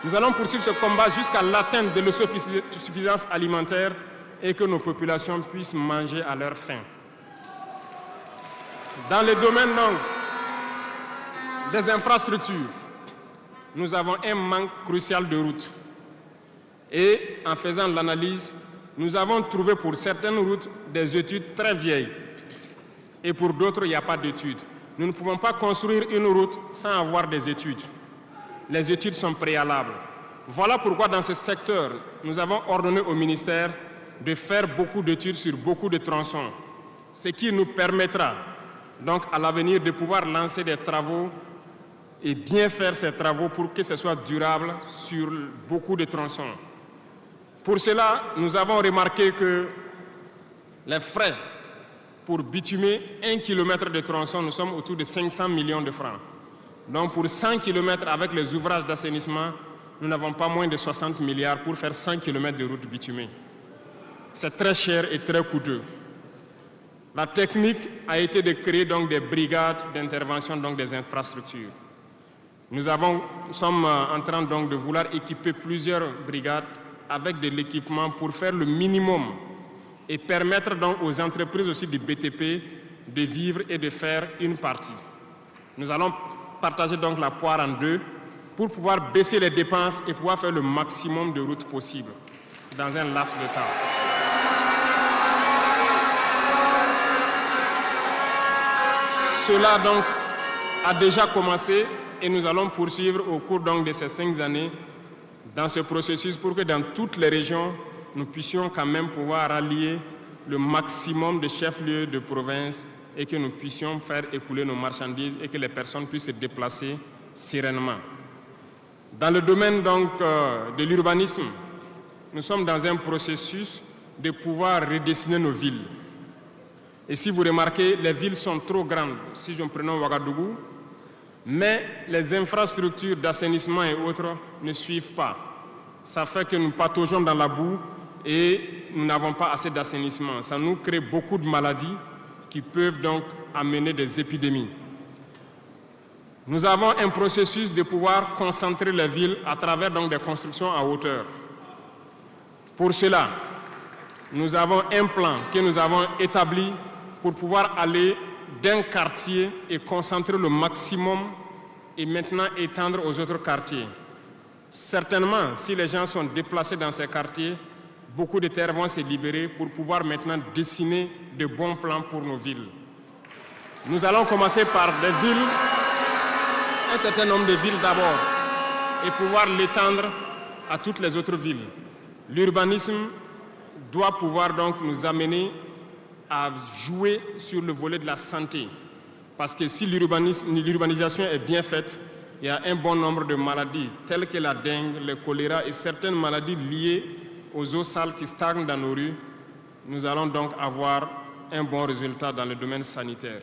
Nous allons poursuivre ce combat jusqu'à l'atteinte de l'autosuffisance alimentaire et que nos populations puissent manger à leur faim. Dans le domaine des infrastructures, nous avons un manque crucial de routes. Et en faisant l'analyse, nous avons trouvé pour certaines routes des études très vieilles. Et pour d'autres, il n'y a pas d'études. Nous ne pouvons pas construire une route sans avoir des études. Les études sont préalables. Voilà pourquoi dans ce secteur, nous avons ordonné au ministère de faire beaucoup d'études sur beaucoup de tronçons, ce qui nous permettra donc à l'avenir de pouvoir lancer des travaux et bien faire ces travaux pour que ce soit durable sur beaucoup de tronçons. Pour cela, nous avons remarqué que les frais pour bitumer 1 km de tronçon, nous sommes autour de 500 millions de francs. Donc pour 100 km avec les ouvrages d'assainissement, nous n'avons pas moins de 60 milliards pour faire 100 km de route bitumée. C'est très cher et très coûteux. La technique a été de créer donc des brigades d'intervention, donc des infrastructures. Nous sommes en train donc de vouloir équiper plusieurs brigades avec de l'équipement pour faire le minimum et permettre donc aux entreprises aussi du BTP de vivre et de faire une partie. Nous allons partager donc la poire en deux pour pouvoir baisser les dépenses et pouvoir faire le maximum de routes possibles dans un laps de temps. Cela donc a déjà commencé et nous allons poursuivre au cours donc de ces 5 années dans ce processus pour que dans toutes les régions, nous puissions quand même pouvoir rallier le maximum de chefs-lieux de province et que nous puissions faire écouler nos marchandises et que les personnes puissent se déplacer sereinement. Dans le domaine donc de l'urbanisme, nous sommes dans un processus de pouvoir redessiner nos villes. Et si vous remarquez, les villes sont trop grandes, si je prends Ouagadougou, mais les infrastructures d'assainissement et autres ne suivent pas. Ça fait que nous pataugeons dans la boue et nous n'avons pas assez d'assainissement. Ça nous crée beaucoup de maladies qui peuvent donc amener des épidémies. Nous avons un processus de pouvoir concentrer les villes à travers donc des constructions à hauteur. Pour cela, nous avons un plan que nous avons établi pour pouvoir aller d'un quartier et concentrer le maximum et maintenant étendre aux autres quartiers. Certainement, si les gens sont déplacés dans ces quartiers, beaucoup de terres vont se libérer pour pouvoir maintenant dessiner de bons plans pour nos villes. Nous allons commencer par des villes, un certain nombre de villes d'abord, et pouvoir l'étendre à toutes les autres villes. L'urbanisme doit pouvoir donc nous amener à jouer sur le volet de la santé. Parce que si l'urbanisation est bien faite, il y a un bon nombre de maladies telles que la dengue, le choléra et certaines maladies liées aux eaux sales qui stagnent dans nos rues. Nous allons donc avoir un bon résultat dans le domaine sanitaire.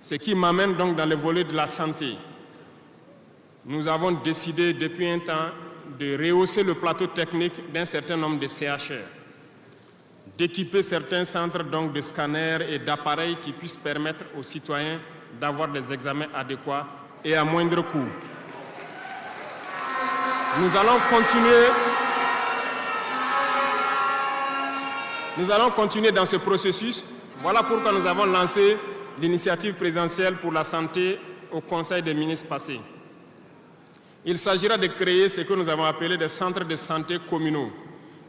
Ce qui m'amène donc dans le volet de la santé. Nous avons décidé depuis un temps de rehausser le plateau technique d'un certain nombre de CHR, d'équiper certains centres donc de scanners et d'appareils qui puissent permettre aux citoyens d'avoir des examens adéquats et à moindre coût. Nous allons continuer dans ce processus. Voilà pourquoi nous avons lancé l'initiative présidentielle pour la santé au Conseil des ministres passé. Il s'agira de créer ce que nous avons appelé des centres de santé communaux.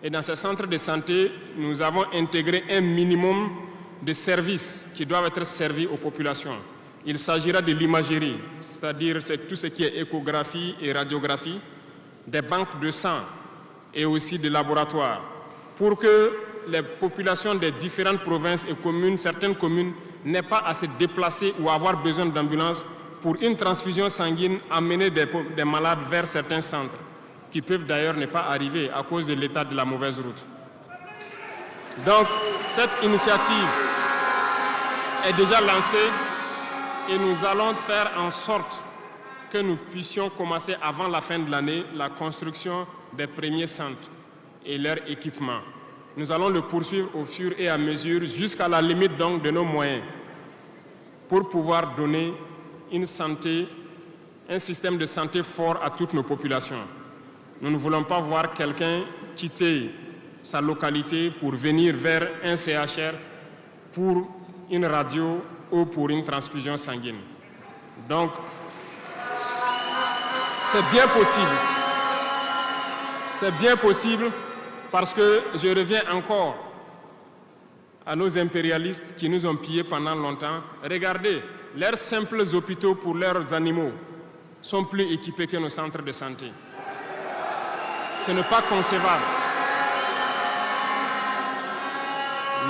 Et dans ces centres de santé, nous avons intégré un minimum de services qui doivent être servis aux populations. Il s'agira de l'imagerie, c'est-à-dire tout ce qui est échographie et radiographie, des banques de sang et aussi des laboratoires, pour que les populations des différentes provinces et communes, certaines communes, n'aient pas à se déplacer ou avoir besoin d'ambulance pour une transfusion sanguine, amener des malades vers certains centres, qui peuvent d'ailleurs ne pas arriver à cause de l'état de la mauvaise route. Donc, cette initiative est déjà lancée et nous allons faire en sorte que nous puissions commencer avant la fin de l'année la construction des premiers centres et leur équipement. Nous allons le poursuivre au fur et à mesure jusqu'à la limite donc de nos moyens pour pouvoir donner une santé, un système de santé fort à toutes nos populations. Nous ne voulons pas voir quelqu'un quitter sa localité pour venir vers un CHR pour une radio ou pour une transfusion sanguine. Donc, c'est bien possible. C'est bien possible parce que je reviens encore à nos impérialistes qui nous ont pillés pendant longtemps. Regardez, leurs simples hôpitaux pour leurs animaux sont plus équipés que nos centres de santé. Ce n'est pas concevable.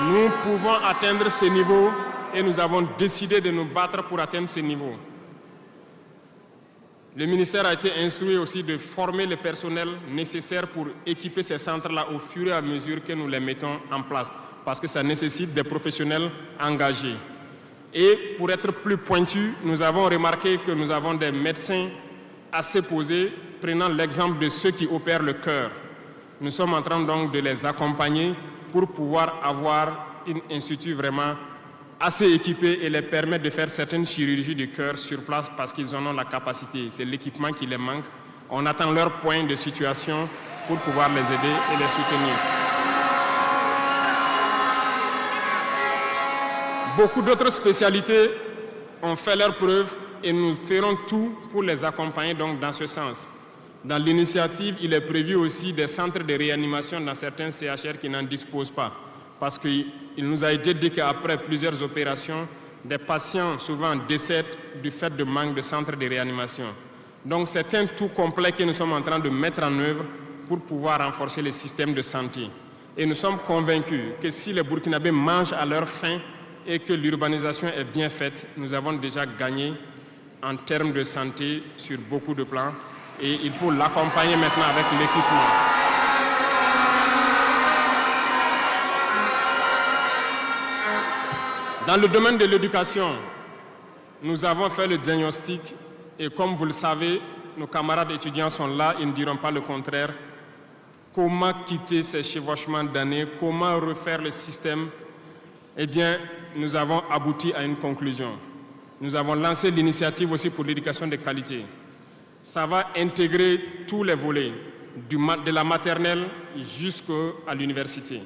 Nous pouvons atteindre ce niveau et nous avons décidé de nous battre pour atteindre ce niveau. Le ministère a été instruit aussi de former le personnel nécessaire pour équiper ces centres-là au fur et à mesure que nous les mettons en place, parce que ça nécessite des professionnels engagés. Et pour être plus pointu, nous avons remarqué que nous avons des médecins assez posés, prenant l'exemple de ceux qui opèrent le cœur. Nous sommes en train donc de les accompagner pour pouvoir avoir un institut vraiment assez équipé et les permettre de faire certaines chirurgies du cœur sur place parce qu'ils en ont la capacité. C'est l'équipement qui les manque. On attend leur point de situation pour pouvoir les aider et les soutenir. Beaucoup d'autres spécialités ont fait leurs preuves et nous ferons tout pour les accompagner donc dans ce sens. Dans l'initiative, il est prévu aussi des centres de réanimation dans certains CHR qui n'en disposent pas. Parce qu'il nous a été dit qu'après plusieurs opérations, des patients souvent décèdent du fait de manque de centres de réanimation. Donc c'est un tout complet que nous sommes en train de mettre en œuvre pour pouvoir renforcer le système de santé. Et nous sommes convaincus que si les Burkinabés mangent à leur faim et que l'urbanisation est bien faite, nous avons déjà gagné en termes de santé sur beaucoup de plans. Et il faut l'accompagner maintenant avec l'équipement. Dans le domaine de l'éducation, nous avons fait le diagnostic et comme vous le savez, nos camarades étudiants sont là, ils ne diront pas le contraire. Comment quitter ces chevauchements d'années, comment refaire le système? Eh bien, nous avons abouti à une conclusion. Nous avons lancé l'initiative aussi pour l'éducation de qualité. Ça va intégrer tous les volets, de la maternelle jusqu'à l'université.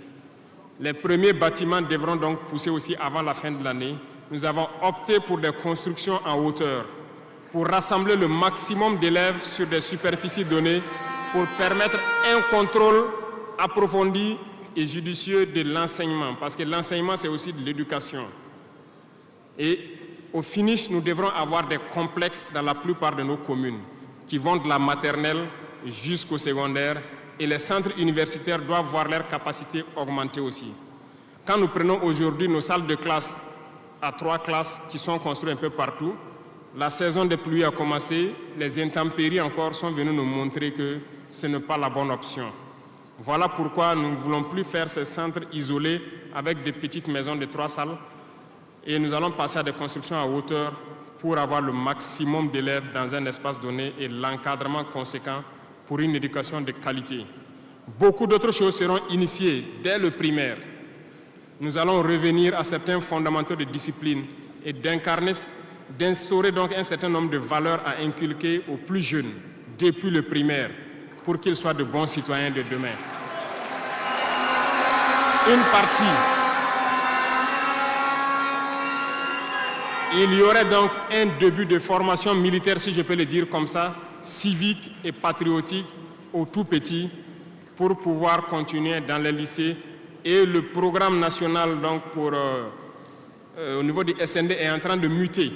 Les premiers bâtiments devront donc pousser aussi avant la fin de l'année. Nous avons opté pour des constructions en hauteur, pour rassembler le maximum d'élèves sur des superficies données, pour permettre un contrôle approfondi et judicieux de l'enseignement, parce que l'enseignement, c'est aussi de l'éducation. Et au finish, nous devrons avoir des complexes dans la plupart de nos communes, qui vont de la maternelle jusqu'au secondaire, et les centres universitaires doivent voir leur capacité augmenter aussi. Quand nous prenons aujourd'hui nos salles de classe à 3 classes qui sont construites un peu partout, la saison des pluies a commencé, les intempéries encore sont venues nous montrer que ce n'est pas la bonne option. Voilà pourquoi nous ne voulons plus faire ces centres isolés avec des petites maisons de 3 salles et nous allons passer à des constructions à hauteur pour avoir le maximum d'élèves dans un espace donné et l'encadrement conséquent pour une éducation de qualité. Beaucoup d'autres choses seront initiées dès le primaire. Nous allons revenir à certains fondamentaux de discipline et d'instaurer donc un certain nombre de valeurs à inculquer aux plus jeunes depuis le primaire pour qu'ils soient de bons citoyens de demain. Une partie. Il y aurait donc un début de formation militaire, si je peux le dire comme ça, civique et patriotique au tout petit pour pouvoir continuer dans les lycées. Et le programme national donc au niveau du SND est en train de muter.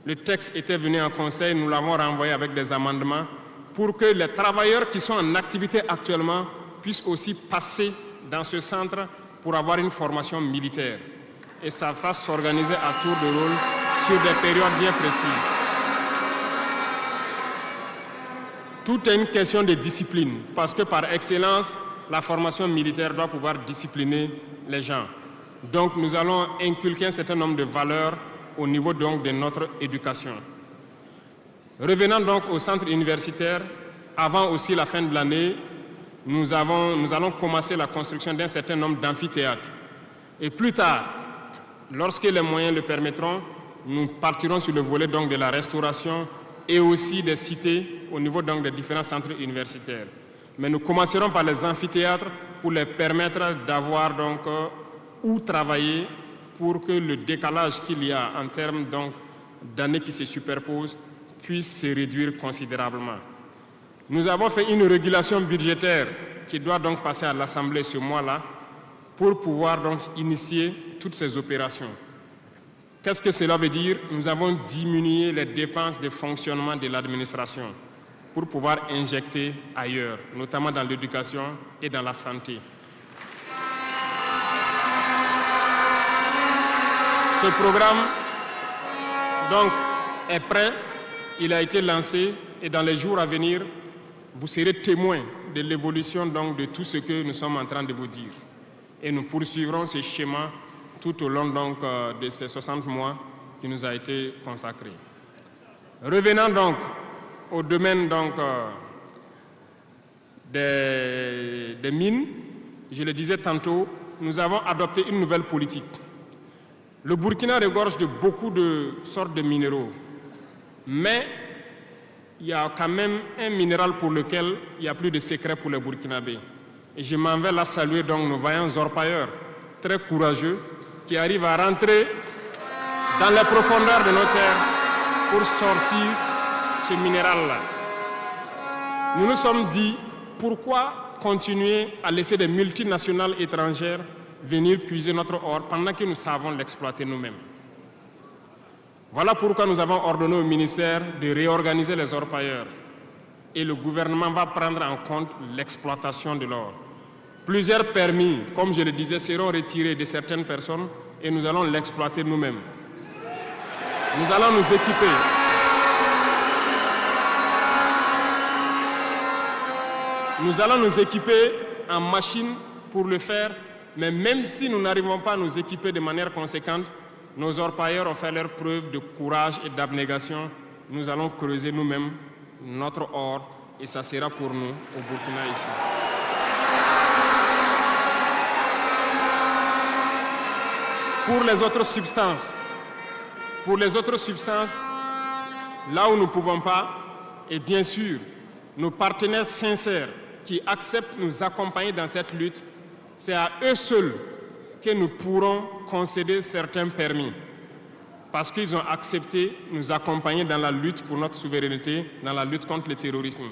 Le texte était venu en conseil, nous l'avons renvoyé avec des amendements pour que les travailleurs qui sont en activité actuellement puissent aussi passer dans ce centre pour avoir une formation militaire. Et ça va s'organiser à tour de rôle sur des périodes bien précises. Tout est une question de discipline, parce que par excellence, la formation militaire doit pouvoir discipliner les gens. Donc nous allons inculquer un certain nombre de valeurs au niveau donc de notre éducation. Revenant donc au centre universitaire, avant aussi la fin de l'année, nous allons commencer la construction d'un certain nombre d'amphithéâtres. Et plus tard, lorsque les moyens le permettront, nous partirons sur le volet donc de la restauration et aussi des cités au niveau donc des différents centres universitaires. Mais nous commencerons par les amphithéâtres pour les permettre d'avoir donc où travailler pour que le décalage qu'il y a en termes donc d'années qui se superposent puisse se réduire considérablement. Nous avons fait une régulation budgétaire qui doit donc passer à l'Assemblée ce mois-là pour pouvoir donc initier toutes ces opérations. Qu'est-ce que cela veut dire? Nous avons diminué les dépenses de fonctionnement de l'administration pour pouvoir injecter ailleurs, notamment dans l'éducation et dans la santé. Ce programme donc, est prêt, il a été lancé et dans les jours à venir, vous serez témoins de l'évolution donc, de tout ce que nous sommes en train de vous dire. Et nous poursuivrons ce schéma tout au long donc, de ces 60 mois qui nous a été consacré. Revenant donc au domaine donc, des mines, je le disais tantôt, nous avons adopté une nouvelle politique. Le Burkina regorge de beaucoup de sortes de minéraux, mais il y a quand même un minéral pour lequel il n'y a plus de secret pour les Burkinabés. Et je m'en vais là saluer donc nos vaillants orpailleurs, très courageux, qui arrivent à rentrer dans les profondeurs de nos terres pour sortir ce minéral-là. Nous nous sommes dit, pourquoi continuer à laisser des multinationales étrangères venir puiser notre or pendant que nous savons l'exploiter nous-mêmes? Voilà pourquoi nous avons ordonné au ministère de réorganiser les orpailleurs et le gouvernement va prendre en compte l'exploitation de l'or. Plusieurs permis, comme je le disais, seront retirés de certaines personnes et nous allons l'exploiter nous-mêmes. Nous allons nous équiper. Nous allons nous équiper en machines pour le faire, mais même si nous n'arrivons pas à nous équiper de manière conséquente, nos orpailleurs ont fait leur preuve de courage et d'abnégation. Nous allons creuser nous-mêmes notre or et ça sera pour nous au Burkina ici. Pour les autres substances, là où nous ne pouvons pas, et bien sûr, nos partenaires sincères qui acceptent de nous accompagner dans cette lutte, c'est à eux seuls que nous pourrons concéder certains permis. Parce qu'ils ont accepté de nous accompagner dans la lutte pour notre souveraineté, dans la lutte contre le terrorisme.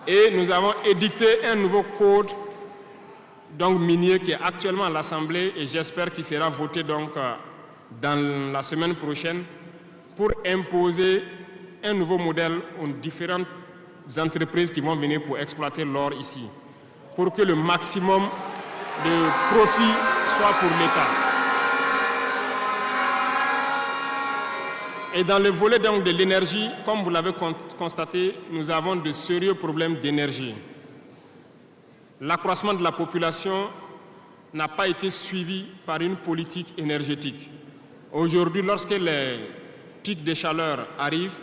Et nous avons édicté un nouveau code donc, minier qui est actuellement à l'Assemblée et j'espère qu'il sera voté donc, dans la semaine prochaine pour imposer un nouveau modèle aux différentes entreprises qui vont venir pour exploiter l'or ici, pour que le maximum de profit soit pour l'État. Et dans le volet donc, de l'énergie, comme vous l'avez constaté, nous avons de sérieux problèmes d'énergie. L'accroissement de la population n'a pas été suivi par une politique énergétique. Aujourd'hui, lorsque les pics de chaleur arrivent,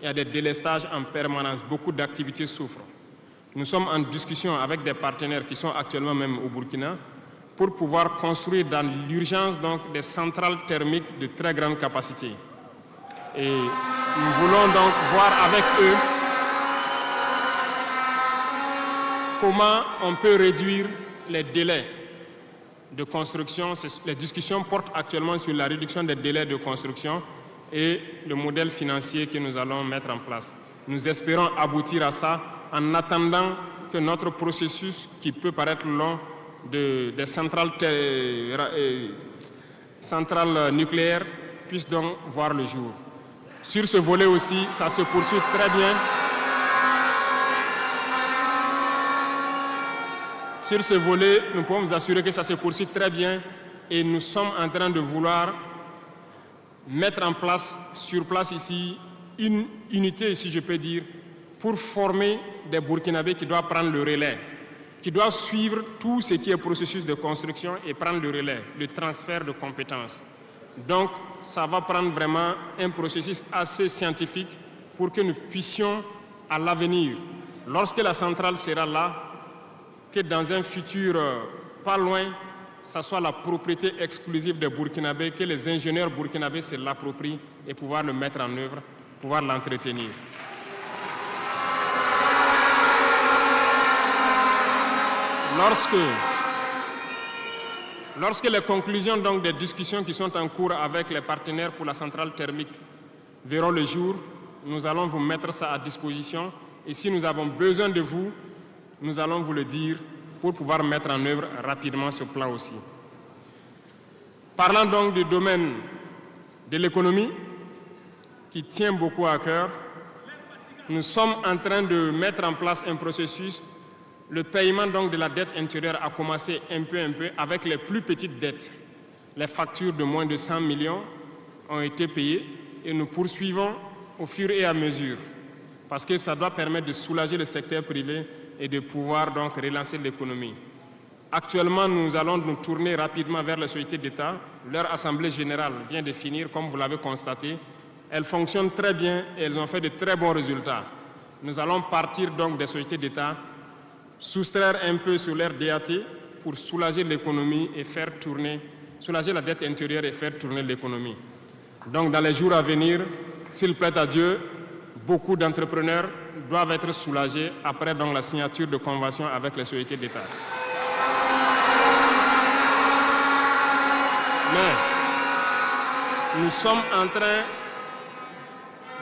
il y a des délestages en permanence, beaucoup d'activités souffrent. Nous sommes en discussion avec des partenaires qui sont actuellement même au Burkina pour pouvoir construire dans l'urgence donc des centrales thermiques de très grande capacité. Et nous voulons donc voir avec eux comment on peut réduire les délais de construction. Les discussions portent actuellement sur la réduction des délais de construction et le modèle financier que nous allons mettre en place. Nous espérons aboutir à ça en attendant que notre processus, qui peut paraître long, des centrales nucléaires, puisse donc voir le jour. Sur ce volet aussi, ça se poursuit très bien. Sur ce volet, nous pouvons vous assurer que ça se poursuit très bien et nous sommes en train de vouloir mettre en place, sur place ici, une unité, si je peux dire, pour former des Burkinabés qui doivent prendre le relais, qui doivent suivre tout ce qui est processus de construction et prendre le relais, le transfert de compétences. Donc, ça va prendre vraiment un processus assez scientifique pour que nous puissions, à l'avenir, lorsque la centrale sera là, que dans un futur pas loin, ça soit la propriété exclusive des Burkinabés, que les ingénieurs burkinabés se l'approprient et pouvoir le mettre en œuvre, pouvoir l'entretenir. Lorsque les conclusions donc, des discussions qui sont en cours avec les partenaires pour la centrale thermique verront le jour, nous allons vous mettre ça à disposition. Et si nous avons besoin de vous, nous allons vous le dire pour pouvoir mettre en œuvre rapidement ce plan aussi. Parlant donc du domaine de l'économie qui tient beaucoup à cœur. Nous sommes en train de mettre en place un processus. Le paiement donc de la dette intérieure a commencé un peu avec les plus petites dettes. Les factures de moins de 100 millions ont été payées et nous poursuivons au fur et à mesure parce que ça doit permettre de soulager le secteur privé et de pouvoir donc relancer l'économie. Actuellement, nous allons nous tourner rapidement vers les sociétés d'État. Leur assemblée générale vient de finir, comme vous l'avez constaté. Elles fonctionnent très bien et elles ont fait de très bons résultats. Nous allons partir donc des sociétés d'État, soustraire un peu sur leur DAT pour soulager l'économie et faire tourner, soulager la dette intérieure et faire tourner l'économie. Donc, dans les jours à venir, s'il plaît à Dieu, beaucoup d'entrepreneurs doivent être soulagés après donc, la signature de conventions avec les sociétés d'État. Mais nous sommes en train,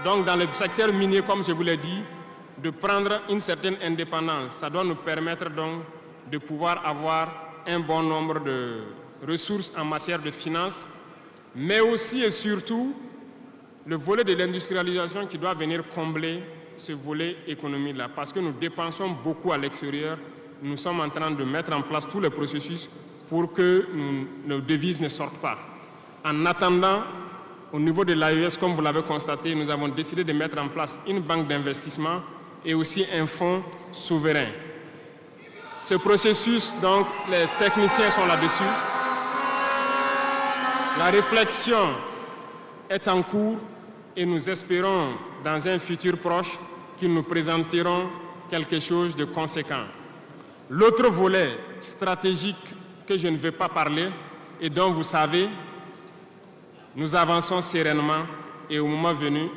donc dans le secteur minier, comme je vous l'ai dit, de prendre une certaine indépendance. Ça doit nous permettre donc de pouvoir avoir un bon nombre de ressources en matière de finances, mais aussi et surtout le volet de l'industrialisation qui doit venir combler ce volet économie-là. Parce que nous dépensons beaucoup à l'extérieur, nous sommes en train de mettre en place tous les processus pour que nos devises ne sortent pas. En attendant, au niveau de l'AES, comme vous l'avez constaté, nous avons décidé de mettre en place une banque d'investissement et aussi un fonds souverain. Ce processus, donc, les techniciens sont là-dessus. La réflexion est en cours et nous espérons, dans un futur proche, qu'ils nous présenteront quelque chose de conséquent. L'autre volet stratégique que je ne vais pas parler et dont vous savez, nous avançons sereinement et au moment venu,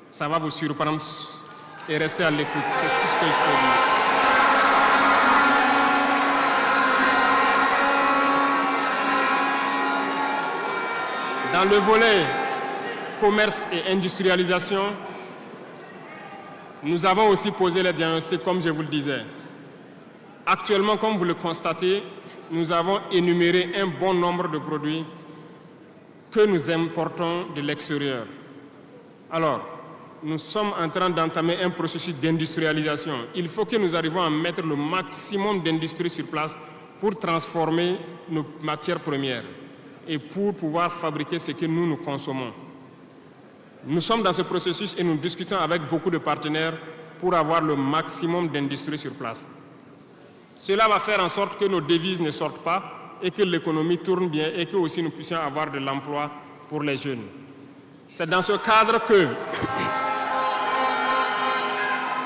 ça va vous surprendre et rester à l'écoute. C'est tout ce que je peux dire. Dans le volet commerce et industrialisation, nous avons aussi posé les diagnostics, comme je vous le disais. Actuellement, comme vous le constatez, nous avons énuméré un bon nombre de produits que nous importons de l'extérieur. Alors, nous sommes en train d'entamer un processus d'industrialisation. Il faut que nous arrivions à mettre le maximum d'industrie sur place pour transformer nos matières premières et pour pouvoir fabriquer ce que nous consommons. Nous sommes dans ce processus et nous discutons avec beaucoup de partenaires pour avoir le maximum d'industrie sur place. Cela va faire en sorte que nos devises ne sortent pas et que l'économie tourne bien et que aussi nous puissions avoir de l'emploi pour les jeunes. C'est dans ce cadre que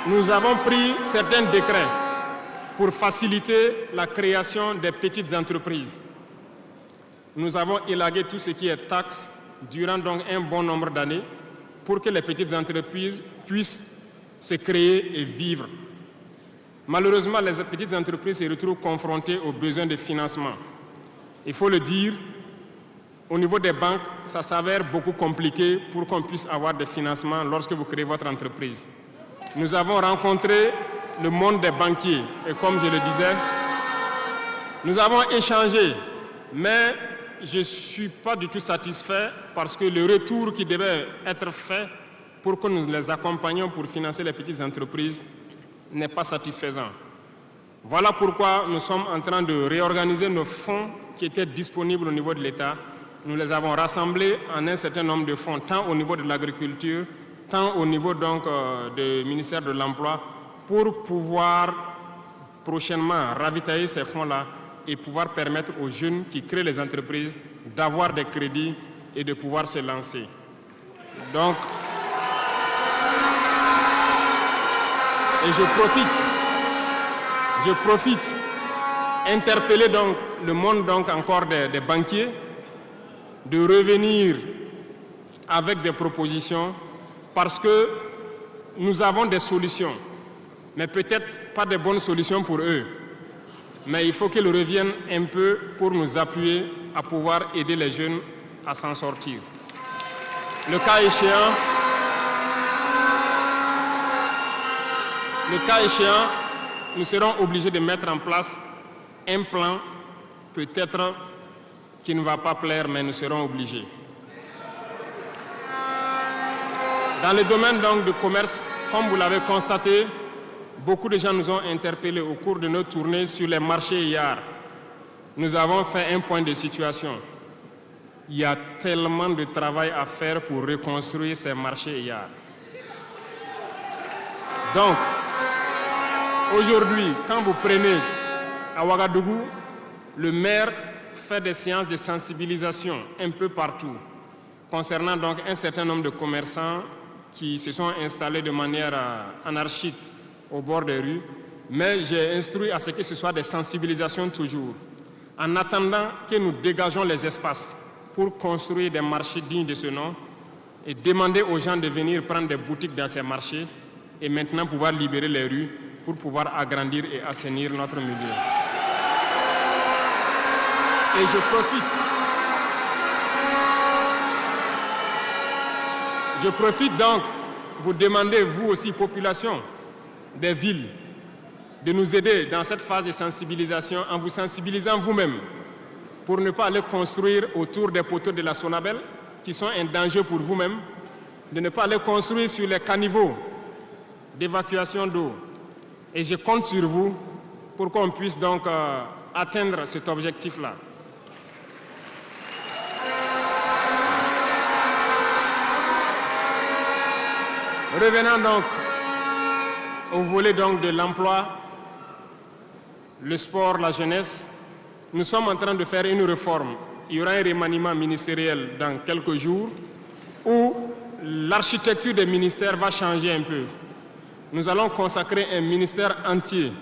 nous avons pris certains décrets pour faciliter la création des petites entreprises. Nous avons élagué tout ce qui est taxes durant donc un bon nombre d'années pour que les petites entreprises puissent se créer et vivre. Malheureusement, les petites entreprises se retrouvent confrontées aux besoins de financement. Il faut le dire, au niveau des banques, ça s'avère beaucoup compliqué pour qu'on puisse avoir des financements lorsque vous créez votre entreprise. Nous avons rencontré le monde des banquiers et comme je le disais, nous avons échangé, mais je ne suis pas du tout satisfait parce que le retour qui devait être fait pour que nous les accompagnions pour financer les petites entreprises n'est pas satisfaisant. Voilà pourquoi nous sommes en train de réorganiser nos fonds qui étaient disponibles au niveau de l'État. Nous les avons rassemblés en un certain nombre de fonds, tant au niveau de l'agriculture, tant au niveau donc du ministère de l'Emploi, pour pouvoir prochainement ravitailler ces fonds-là et pouvoir permettre aux jeunes qui créent les entreprises d'avoir des crédits et de pouvoir se lancer. Donc, et je profite interpeller donc le monde donc encore des banquiers de revenir avec des propositions parce que nous avons des solutions, mais peut-être pas de bonnes solutions pour eux. Mais il faut qu'ils reviennent un peu pour nous appuyer à pouvoir aider les jeunes à s'en sortir. Le cas échéant, nous serons obligés de mettre en place un plan, peut-être qui ne va pas plaire, mais nous serons obligés. Dans le domaine donc, du commerce, comme vous l'avez constaté, beaucoup de gens nous ont interpellés au cours de nos tournées sur les marchés hier. Nous avons fait un point de situation. Il y a tellement de travail à faire pour reconstruire ces marchés hier. Donc, aujourd'hui, quand vous prenez à Ouagadougou, le maire fait des séances de sensibilisation un peu partout, concernant donc un certain nombre de commerçants qui se sont installés de manière anarchique au bord des rues, mais j'ai instruit à ce que ce soit des sensibilisations toujours, en attendant que nous dégageons les espaces pour construire des marchés dignes de ce nom et demander aux gens de venir prendre des boutiques dans ces marchés et maintenant pouvoir libérer les rues pour pouvoir agrandir et assainir notre milieu. Et je profite donc vous demander, vous aussi, population des villes, de nous aider dans cette phase de sensibilisation en vous sensibilisant vous-même pour ne pas aller construire autour des poteaux de la Sonabel qui sont un danger pour vous-même, de ne pas aller construire sur les caniveaux d'évacuation d'eau. Et je compte sur vous pour qu'on puisse donc atteindre cet objectif-là. Revenons donc au volet donc de l'emploi, le sport, la jeunesse. Nous sommes en train de faire une réforme. Il y aura un remaniement ministériel dans quelques jours où l'architecture des ministères va changer un peu. Nous allons consacrer un ministère entier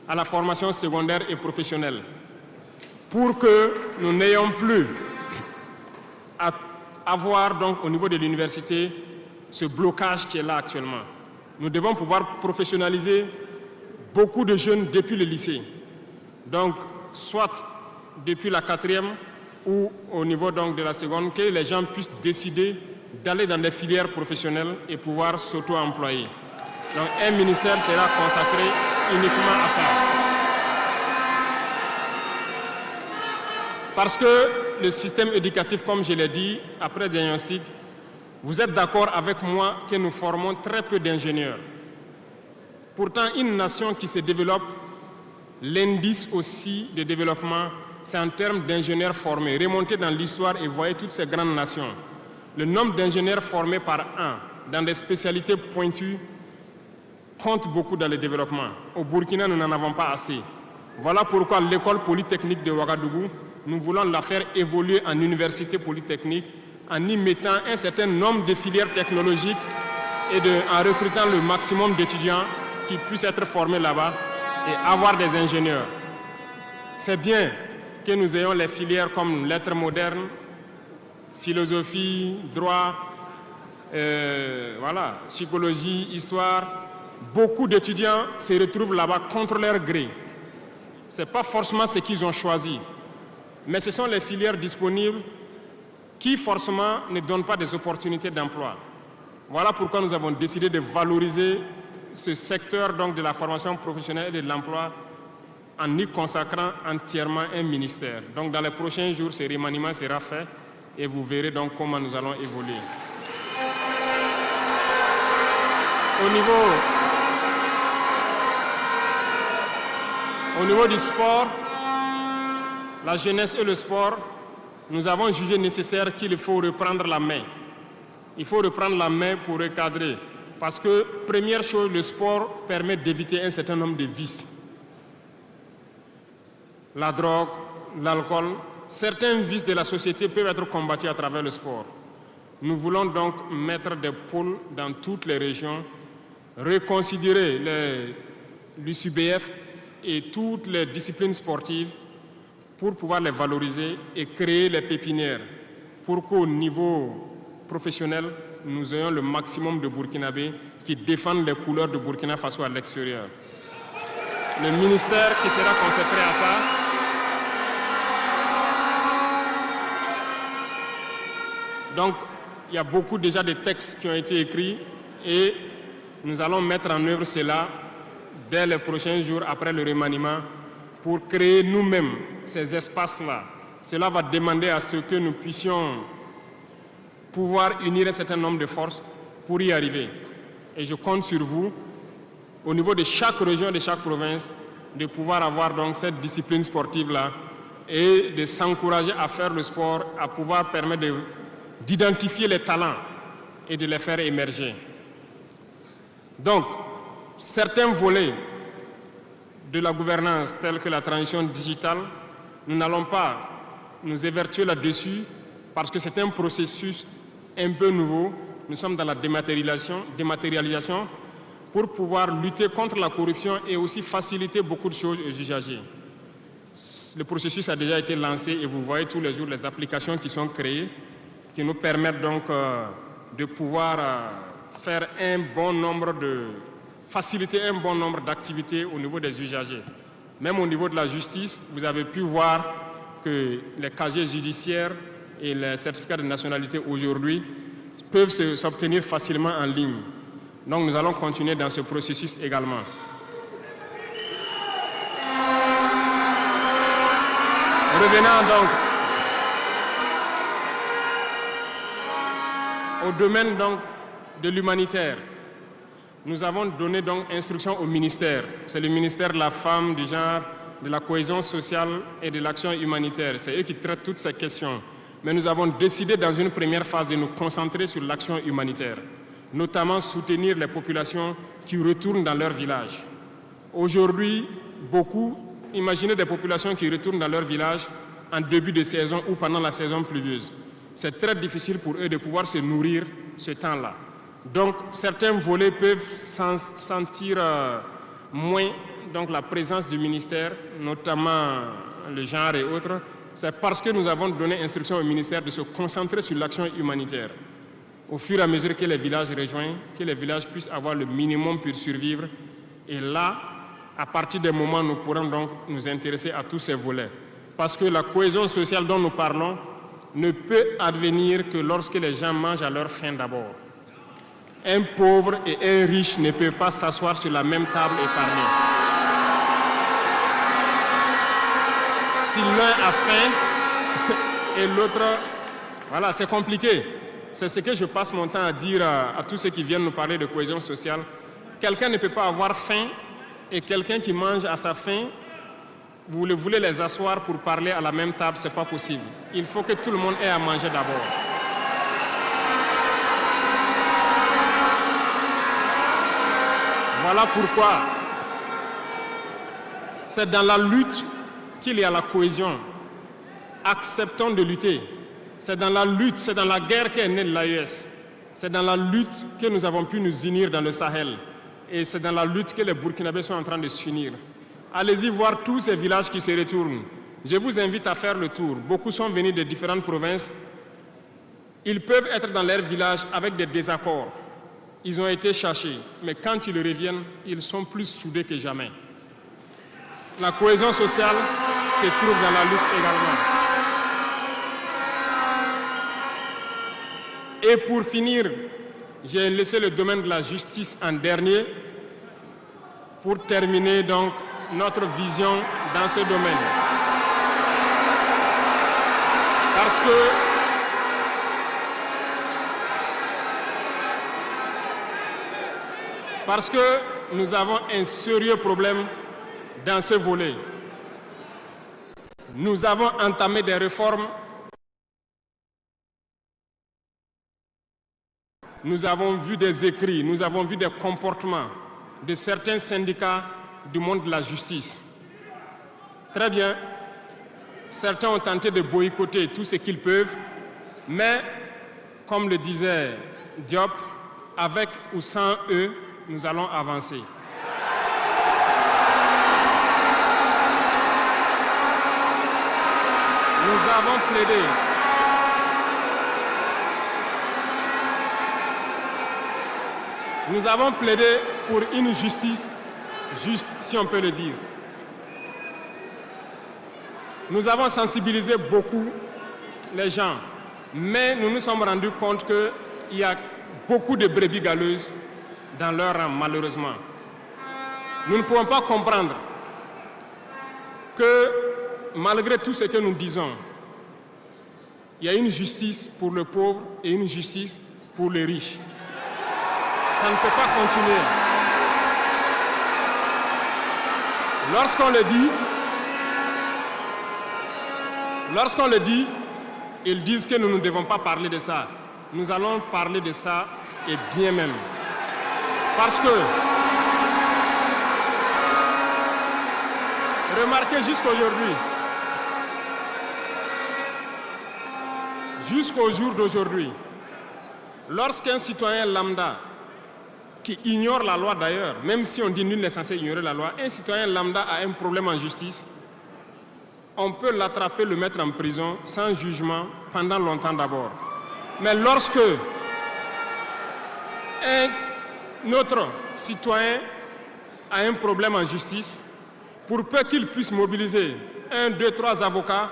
à la formation secondaire et professionnelle pour que nous n'ayons plus à avoir donc au niveau de l'université ce blocage qui est là actuellement. Nous devons pouvoir professionnaliser beaucoup de jeunes depuis le lycée. Donc, soit depuis la 4e ou au niveau donc de la seconde, que les gens puissent décider d'aller dans des filières professionnelles et pouvoir s'auto-employer. Donc, un ministère sera consacré uniquement à ça. Parce que le système éducatif, comme je l'ai dit, après diagnostic, vous êtes d'accord avec moi que nous formons très peu d'ingénieurs. Pourtant, une nation qui se développe, l'indice aussi de développement, c'est en termes d'ingénieurs formés. Remontez dans l'histoire et voyez toutes ces grandes nations. Le nombre d'ingénieurs formés par an dans des spécialités pointues compte beaucoup dans le développement. Au Burkina, nous n'en avons pas assez. Voilà pourquoi l'école polytechnique de Ouagadougou, nous voulons la faire évoluer en université polytechnique en y mettant un certain nombre de filières technologiques et en recrutant le maximum d'étudiants qui puissent être formés là-bas et avoir des ingénieurs. C'est bien que nous ayons les filières comme lettres modernes, philosophie, droit, voilà, psychologie, histoire. Beaucoup d'étudiants se retrouvent là-bas contre leur gré. Ce n'est pas forcément ce qu'ils ont choisi, mais ce sont les filières disponibles qui forcément ne donnent pas des opportunités d'emploi. Voilà pourquoi nous avons décidé de valoriser ce secteur donc, de la formation professionnelle et de l'emploi en y consacrant entièrement un ministère. Donc dans les prochains jours, ce remaniement sera fait et vous verrez donc comment nous allons évoluer. Au niveau du sport, la jeunesse et le sport, nous avons jugé nécessaire qu'il faut reprendre la main. Il faut reprendre la main pour recadrer. Parce que, première chose, le sport permet d'éviter un certain nombre de vices. La drogue, l'alcool, certains vices de la société peuvent être combattus à travers le sport. Nous voulons donc mettre des pôles dans toutes les régions, reconsidérer l'UCBF et toutes les disciplines sportives pour pouvoir les valoriser et créer les pépinières pour qu'au niveau professionnel, nous ayons le maximum de Burkinabés qui défendent les couleurs de Burkina Faso à l'extérieur. Le ministère qui sera consacré à ça donc, il y a beaucoup déjà de textes qui ont été écrits et nous allons mettre en œuvre cela dès les prochains jours après le remaniement pour créer nous-mêmes ces espaces-là. Cela va demander à ce que nous puissions pouvoir unir un certain nombre de forces pour y arriver. Et je compte sur vous, au niveau de chaque région, de chaque province, de pouvoir avoir donc cette discipline sportive-là et de s'encourager à faire le sport, à pouvoir permettre d'identifier les talents et de les faire émerger. Donc, certains volets de la gouvernance, tels que la transition digitale, nous n'allons pas nous évertuer là-dessus parce que c'est un processus un peu nouveau. Nous sommes dans la dématérialisation pour pouvoir lutter contre la corruption et aussi faciliter beaucoup de choses aux usagers. Le processus a déjà été lancé et vous voyez tous les jours les applications qui sont créées qui nous permettent donc de pouvoir faire faciliter un bon nombre d'activités au niveau des usagers. Même au niveau de la justice, vous avez pu voir que les casiers judiciaires et les certificats de nationalité aujourd'hui peuvent s'obtenir facilement en ligne. Donc nous allons continuer dans ce processus également. Revenant donc au domaine donc de l'humanitaire, nous avons donné donc instruction au ministère. C'est le ministère de la Femme, du Genre, de la Cohésion sociale et de l'action humanitaire. C'est eux qui traitent toutes ces questions. Mais nous avons décidé dans une première phase de nous concentrer sur l'action humanitaire, notamment soutenir les populations qui retournent dans leur village. Aujourd'hui, imaginez des populations qui retournent dans leur village en début de saison ou pendant la saison pluvieuse. C'est très difficile pour eux de pouvoir se nourrir ce temps-là. Donc, certains volets peuvent sentir moins donc, la présence du ministère, notamment le genre et autres. C'est parce que nous avons donné instruction au ministère de se concentrer sur l'action humanitaire. Au fur et à mesure que les villages rejoignent, que les villages puissent avoir le minimum pour survivre. Et là, à partir des moments, nous pourrons donc nous intéresser à tous ces volets. Parce que la cohésion sociale dont nous parlons ne peut advenir que lorsque les gens mangent à leur faim d'abord. Un pauvre et un riche ne peuvent pas s'asseoir sur la même table et parler. Si l'un a faim et l'autre... Voilà, c'est compliqué. C'est ce que je passe mon temps à dire à tous ceux qui viennent nous parler de cohésion sociale. Quelqu'un ne peut pas avoir faim et quelqu'un qui mange à sa faim, vous voulez les asseoir pour parler à la même table, ce n'est pas possible. Il faut que tout le monde ait à manger d'abord. Voilà pourquoi c'est dans la lutte qu'il y a la cohésion. Acceptons de lutter. C'est dans la lutte, c'est dans la guerre qu'est née l'AES. C'est dans la lutte que nous avons pu nous unir dans le Sahel. Et c'est dans la lutte que les Burkinabés sont en train de s'unir. Allez-y voir tous ces villages qui se retournent. Je vous invite à faire le tour. Beaucoup sont venus de différentes provinces. Ils peuvent être dans leur village avec des désaccords. Ils ont été cherchés. Mais quand ils reviennent, ils sont plus soudés que jamais. La cohésion sociale se trouve dans la lutte également. Et pour finir, j'ai laissé le domaine de la justice en dernier pour terminer donc notre vision dans ce domaine. Parce que nous avons un sérieux problème dans ce volet. Nous avons entamé des réformes. Nous avons vu des écrits, nous avons vu des comportements de certains syndicats du monde de la justice. Très bien, certains ont tenté de boycotter tout ce qu'ils peuvent, mais comme le disait Diop, avec ou sans eux, nous allons avancer. Nous avons plaidé. Nous avons plaidé pour une justice juste, si on peut le dire. Nous avons sensibilisé beaucoup les gens, mais nous nous sommes rendus compte qu'il y a beaucoup de brebis galeuses dans leur rang, malheureusement. Nous ne pouvons pas comprendre que, malgré tout ce que nous disons, il y a une justice pour le pauvre et une justice pour les riches. Ça ne peut pas continuer. Lorsqu'on le dit, ils disent que nous ne devons pas parler de ça. Nous allons parler de ça et bien même. Parce que, remarquez jusqu'au jour d'aujourd'hui, lorsqu'un citoyen lambda, qui ignore la loi d'ailleurs, même si on dit nul n'est censé ignorer la loi, un citoyen lambda a un problème en justice, on peut l'attraper, le mettre en prison sans jugement pendant longtemps d'abord. Mais lorsque un autre citoyen a un problème en justice, pour peu qu'il puisse mobiliser 1, 2, 3 avocats,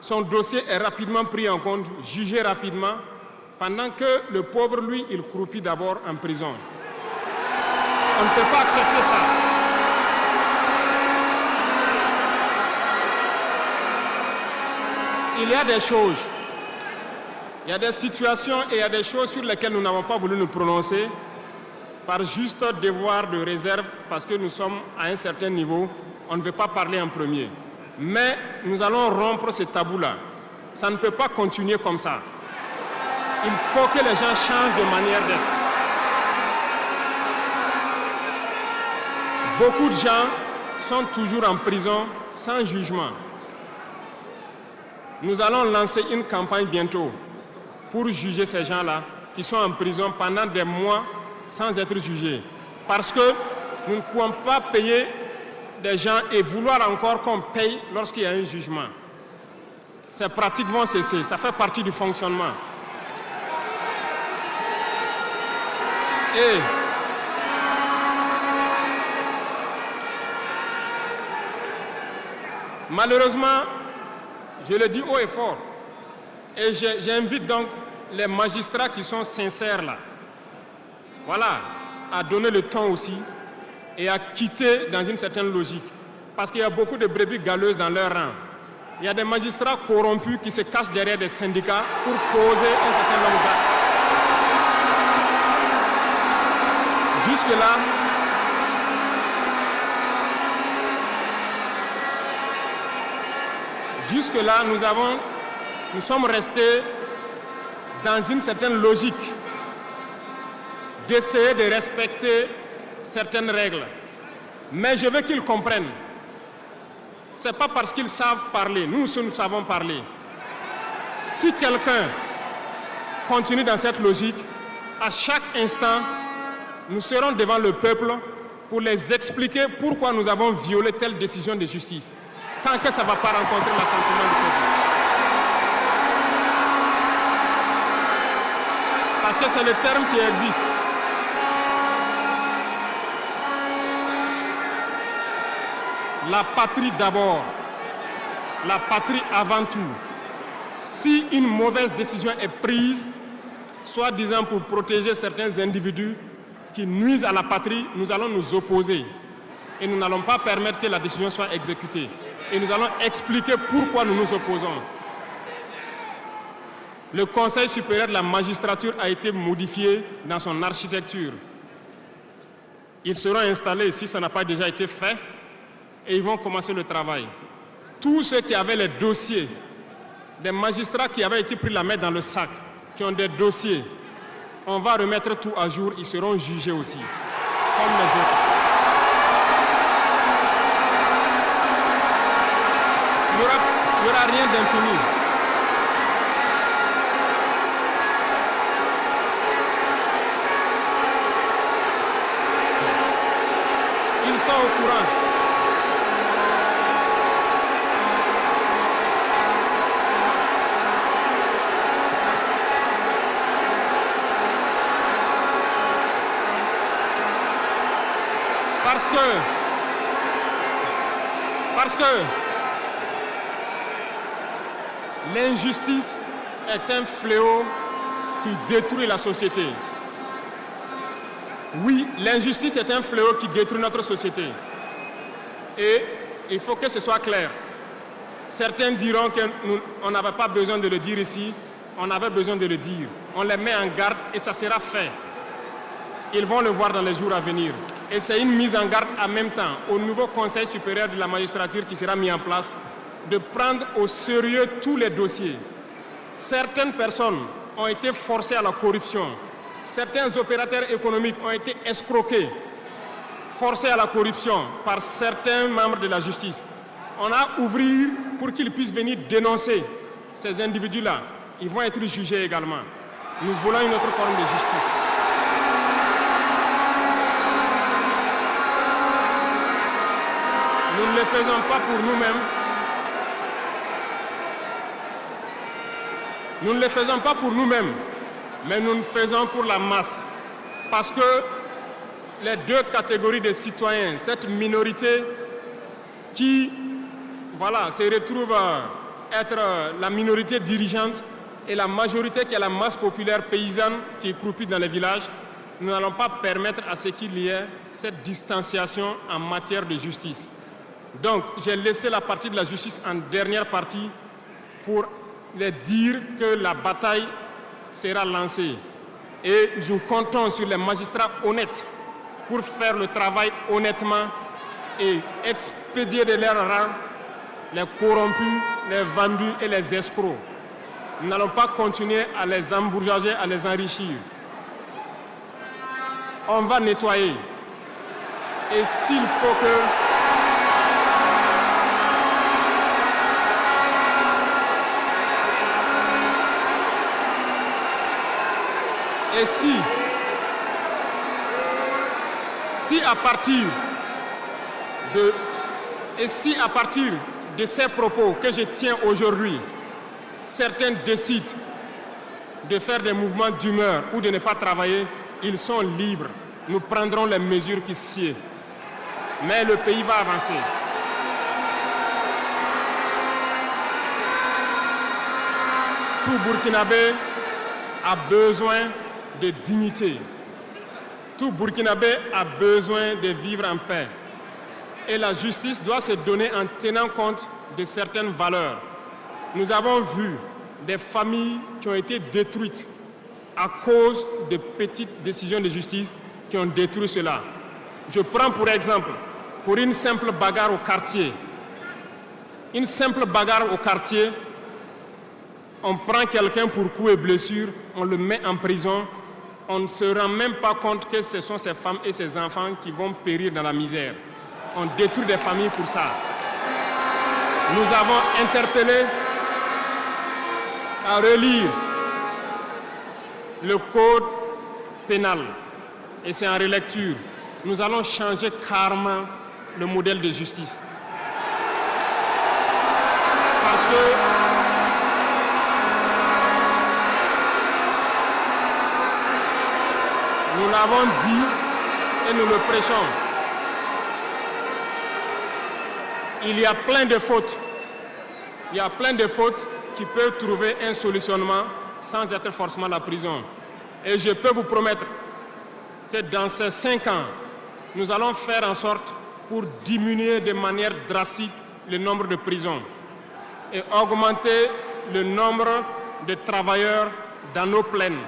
son dossier est rapidement pris en compte, jugé rapidement, pendant que le pauvre, lui, il croupit d'abord en prison. On ne peut pas accepter ça. Il y a des choses, il y a des situations et il y a des choses sur lesquelles nous n'avons pas voulu nous prononcer par juste devoir de réserve parce que nous sommes à un certain niveau, on ne veut pas parler en premier. Mais nous allons rompre ce tabou-là. Ça ne peut pas continuer comme ça. Il faut que les gens changent de manière d'être. Beaucoup de gens sont toujours en prison sans jugement. Nous allons lancer une campagne bientôt pour juger ces gens-là qui sont en prison pendant des mois sans être jugés. Parce que nous ne pouvons pas payer des gens et vouloir encore qu'on paye lorsqu'il y a un jugement. Ces pratiques vont cesser, ça fait partie du fonctionnement. Et malheureusement, je le dis haut et fort, et j'invite donc les magistrats qui sont sincères là, voilà, à donner le temps aussi et à quitter dans une certaine logique. Parce qu'il y a beaucoup de brebis galeuses dans leur rang. Il y a des magistrats corrompus qui se cachent derrière des syndicats pour poser un certain nombre d'actes. Jusque-là, nous sommes restés dans une certaine logique d'essayer de respecter certaines règles. Mais je veux qu'ils comprennent. Ce n'est pas parce qu'ils savent parler, nous savons parler. Si quelqu'un continue dans cette logique, à chaque instant, nous serons devant le peuple pour les expliquer pourquoi nous avons violé telle décision de justice, tant que ça ne va pas rencontrer l'assentiment du peuple. Parce que c'est le terme qui existe. La patrie d'abord, la patrie avant tout. Si une mauvaise décision est prise, soi-disant pour protéger certains individus qui nuisent à la patrie, nous allons nous opposer. Et nous n'allons pas permettre que la décision soit exécutée. Et nous allons expliquer pourquoi nous nous opposons. Le Conseil supérieur de la magistrature a été modifié dans son architecture. Ils seront installés, si ça n'a pas déjà été fait, et ils vont commencer le travail. Tous ceux qui avaient les dossiers, des magistrats qui avaient été pris la main dans le sac, qui ont des dossiers, on va remettre tout à jour, ils seront jugés aussi, comme les autres. Il n'y aura rien d'impuni. Ils sont au courant. Parce que l'injustice est un fléau qui détruit la société. Oui, l'injustice est un fléau qui détruit notre société. Et il faut que ce soit clair. Certains diront qu'on n'avait pas besoin de le dire ici, on avait besoin de le dire. On les met en garde et ça sera fait. Ils vont le voir dans les jours à venir. Et c'est une mise en garde en même temps au nouveau Conseil supérieur de la magistrature qui sera mis en place de prendre au sérieux tous les dossiers. Certaines personnes ont été forcées à la corruption. Certains opérateurs économiques ont été escroqués, forcés à la corruption par certains membres de la justice. On a ouvert pour qu'ils puissent venir dénoncer ces individus-là. Ils vont être jugés également. Nous voulons une autre forme de justice. Nous ne le faisons pas pour nous-mêmes. Nous ne le faisons pas pour nous-mêmes, mais nous le faisons pour la masse. Parce que les deux catégories de citoyens, cette minorité qui se retrouve être la minorité dirigeante et la majorité qui est la masse populaire paysanne qui croupit dans les villages, nous n'allons pas permettre à ce qu'il y ait cette distanciation en matière de justice. Donc, j'ai laissé la partie de la justice en dernière partie pour les dire que la bataille sera lancée. Et nous comptons sur les magistrats honnêtes pour faire le travail honnêtement et expédier de leur rang les corrompus, les vendus et les escrocs. Nous n'allons pas continuer à les embourgeoiser, à les enrichir. On va nettoyer. Et s'il faut que... Et si à partir de ces propos que je tiens aujourd'hui, certains décident de faire des mouvements d'humeur ou de ne pas travailler, ils sont libres. Nous prendrons les mesures qui sied. Mais le pays va avancer. Tout Burkinabé a besoin de dignité. Tout Burkinabé a besoin de vivre en paix. Et la justice doit se donner en tenant compte de certaines valeurs. Nous avons vu des familles qui ont été détruites à cause de petites décisions de justice qui ont détruit cela. Je prends pour exemple, pour une simple bagarre au quartier. Une simple bagarre au quartier, on prend quelqu'un pour coups et blessures, on le met en prison, on ne se rend même pas compte que ce sont ces femmes et ces enfants qui vont périr dans la misère. On détruit des familles pour ça. Nous avons interpellé à relire le code pénal et c'est en relecture. Nous allons changer carrément le modèle de justice. Parce que nous l'avons dit et nous le prêchons. Il y a plein de fautes. Il y a plein de fautes qui peuvent trouver un solutionnement sans être forcément la prison. Et je peux vous promettre que dans ces 5 ans, nous allons faire en sorte pour diminuer de manière drastique le nombre de prisons et augmenter le nombre de travailleurs dans nos plaines,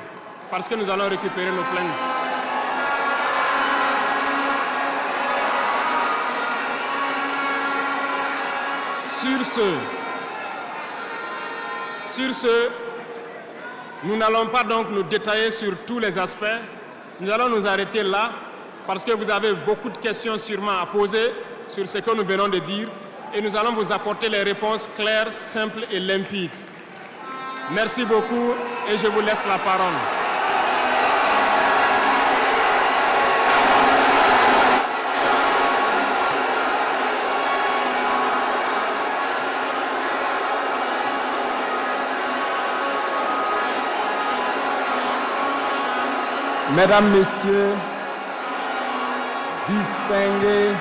parce que nous allons récupérer nos plaines. Sur ce, nous n'allons pas donc nous détailler sur tous les aspects. Nous allons nous arrêter là parce que vous avez beaucoup de questions sûrement à poser sur ce que nous venons de dire et nous allons vous apporter les réponses claires, simples et limpides. Merci beaucoup et je vous laisse la parole. Mesdames, Messieurs, distingués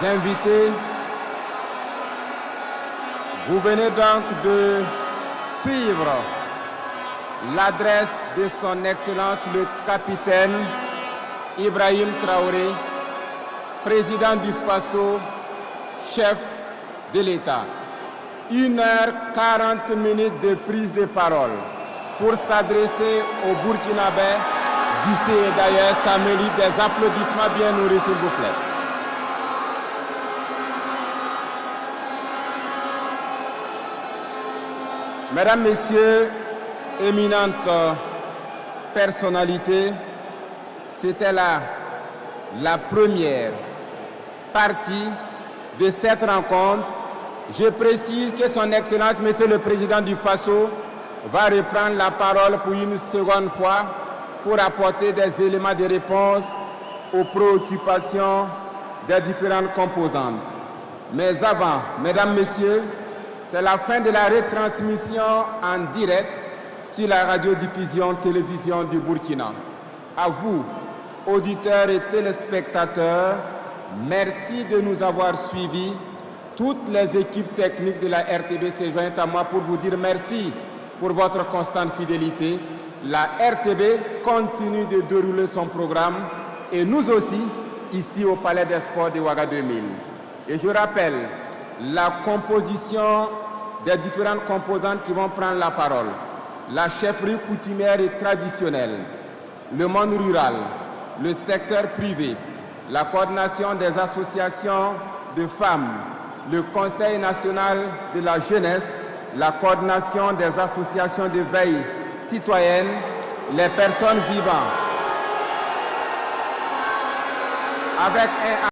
invités, vous venez donc de suivre l'adresse de son Excellence le capitaine Ibrahim Traoré, président du FASO, chef de l'État. 1h40 de prise de parole pour s'adresser aux Burkinabés d'ici et d'ailleurs, ça mérite des applaudissements bien nourris, s'il vous plaît. Mesdames, Messieurs, éminentes personnalités, c'était la première partie de cette rencontre. Je précise que Son Excellence, Monsieur le Président du Faso, va reprendre la parole pour une seconde fois pour apporter des éléments de réponse aux préoccupations des différentes composantes. Mais avant, Mesdames, Messieurs, c'est la fin de la retransmission en direct sur la radiodiffusion télévision du Burkina. À vous, auditeurs et téléspectateurs, merci de nous avoir suivis. Toutes les équipes techniques de la RTB se joignent à moi pour vous dire merci pour votre constante fidélité. La RTB continue de dérouler son programme et nous aussi, ici au Palais des Sports de Ouaga 2000. Et je rappelle la composition des différentes composantes qui vont prendre la parole. La chefferie coutumière et traditionnelle, le monde rural, le secteur privé, la coordination des associations de femmes, le Conseil national de la jeunesse, la coordination des associations de veille citoyenne, les personnes vivant avec un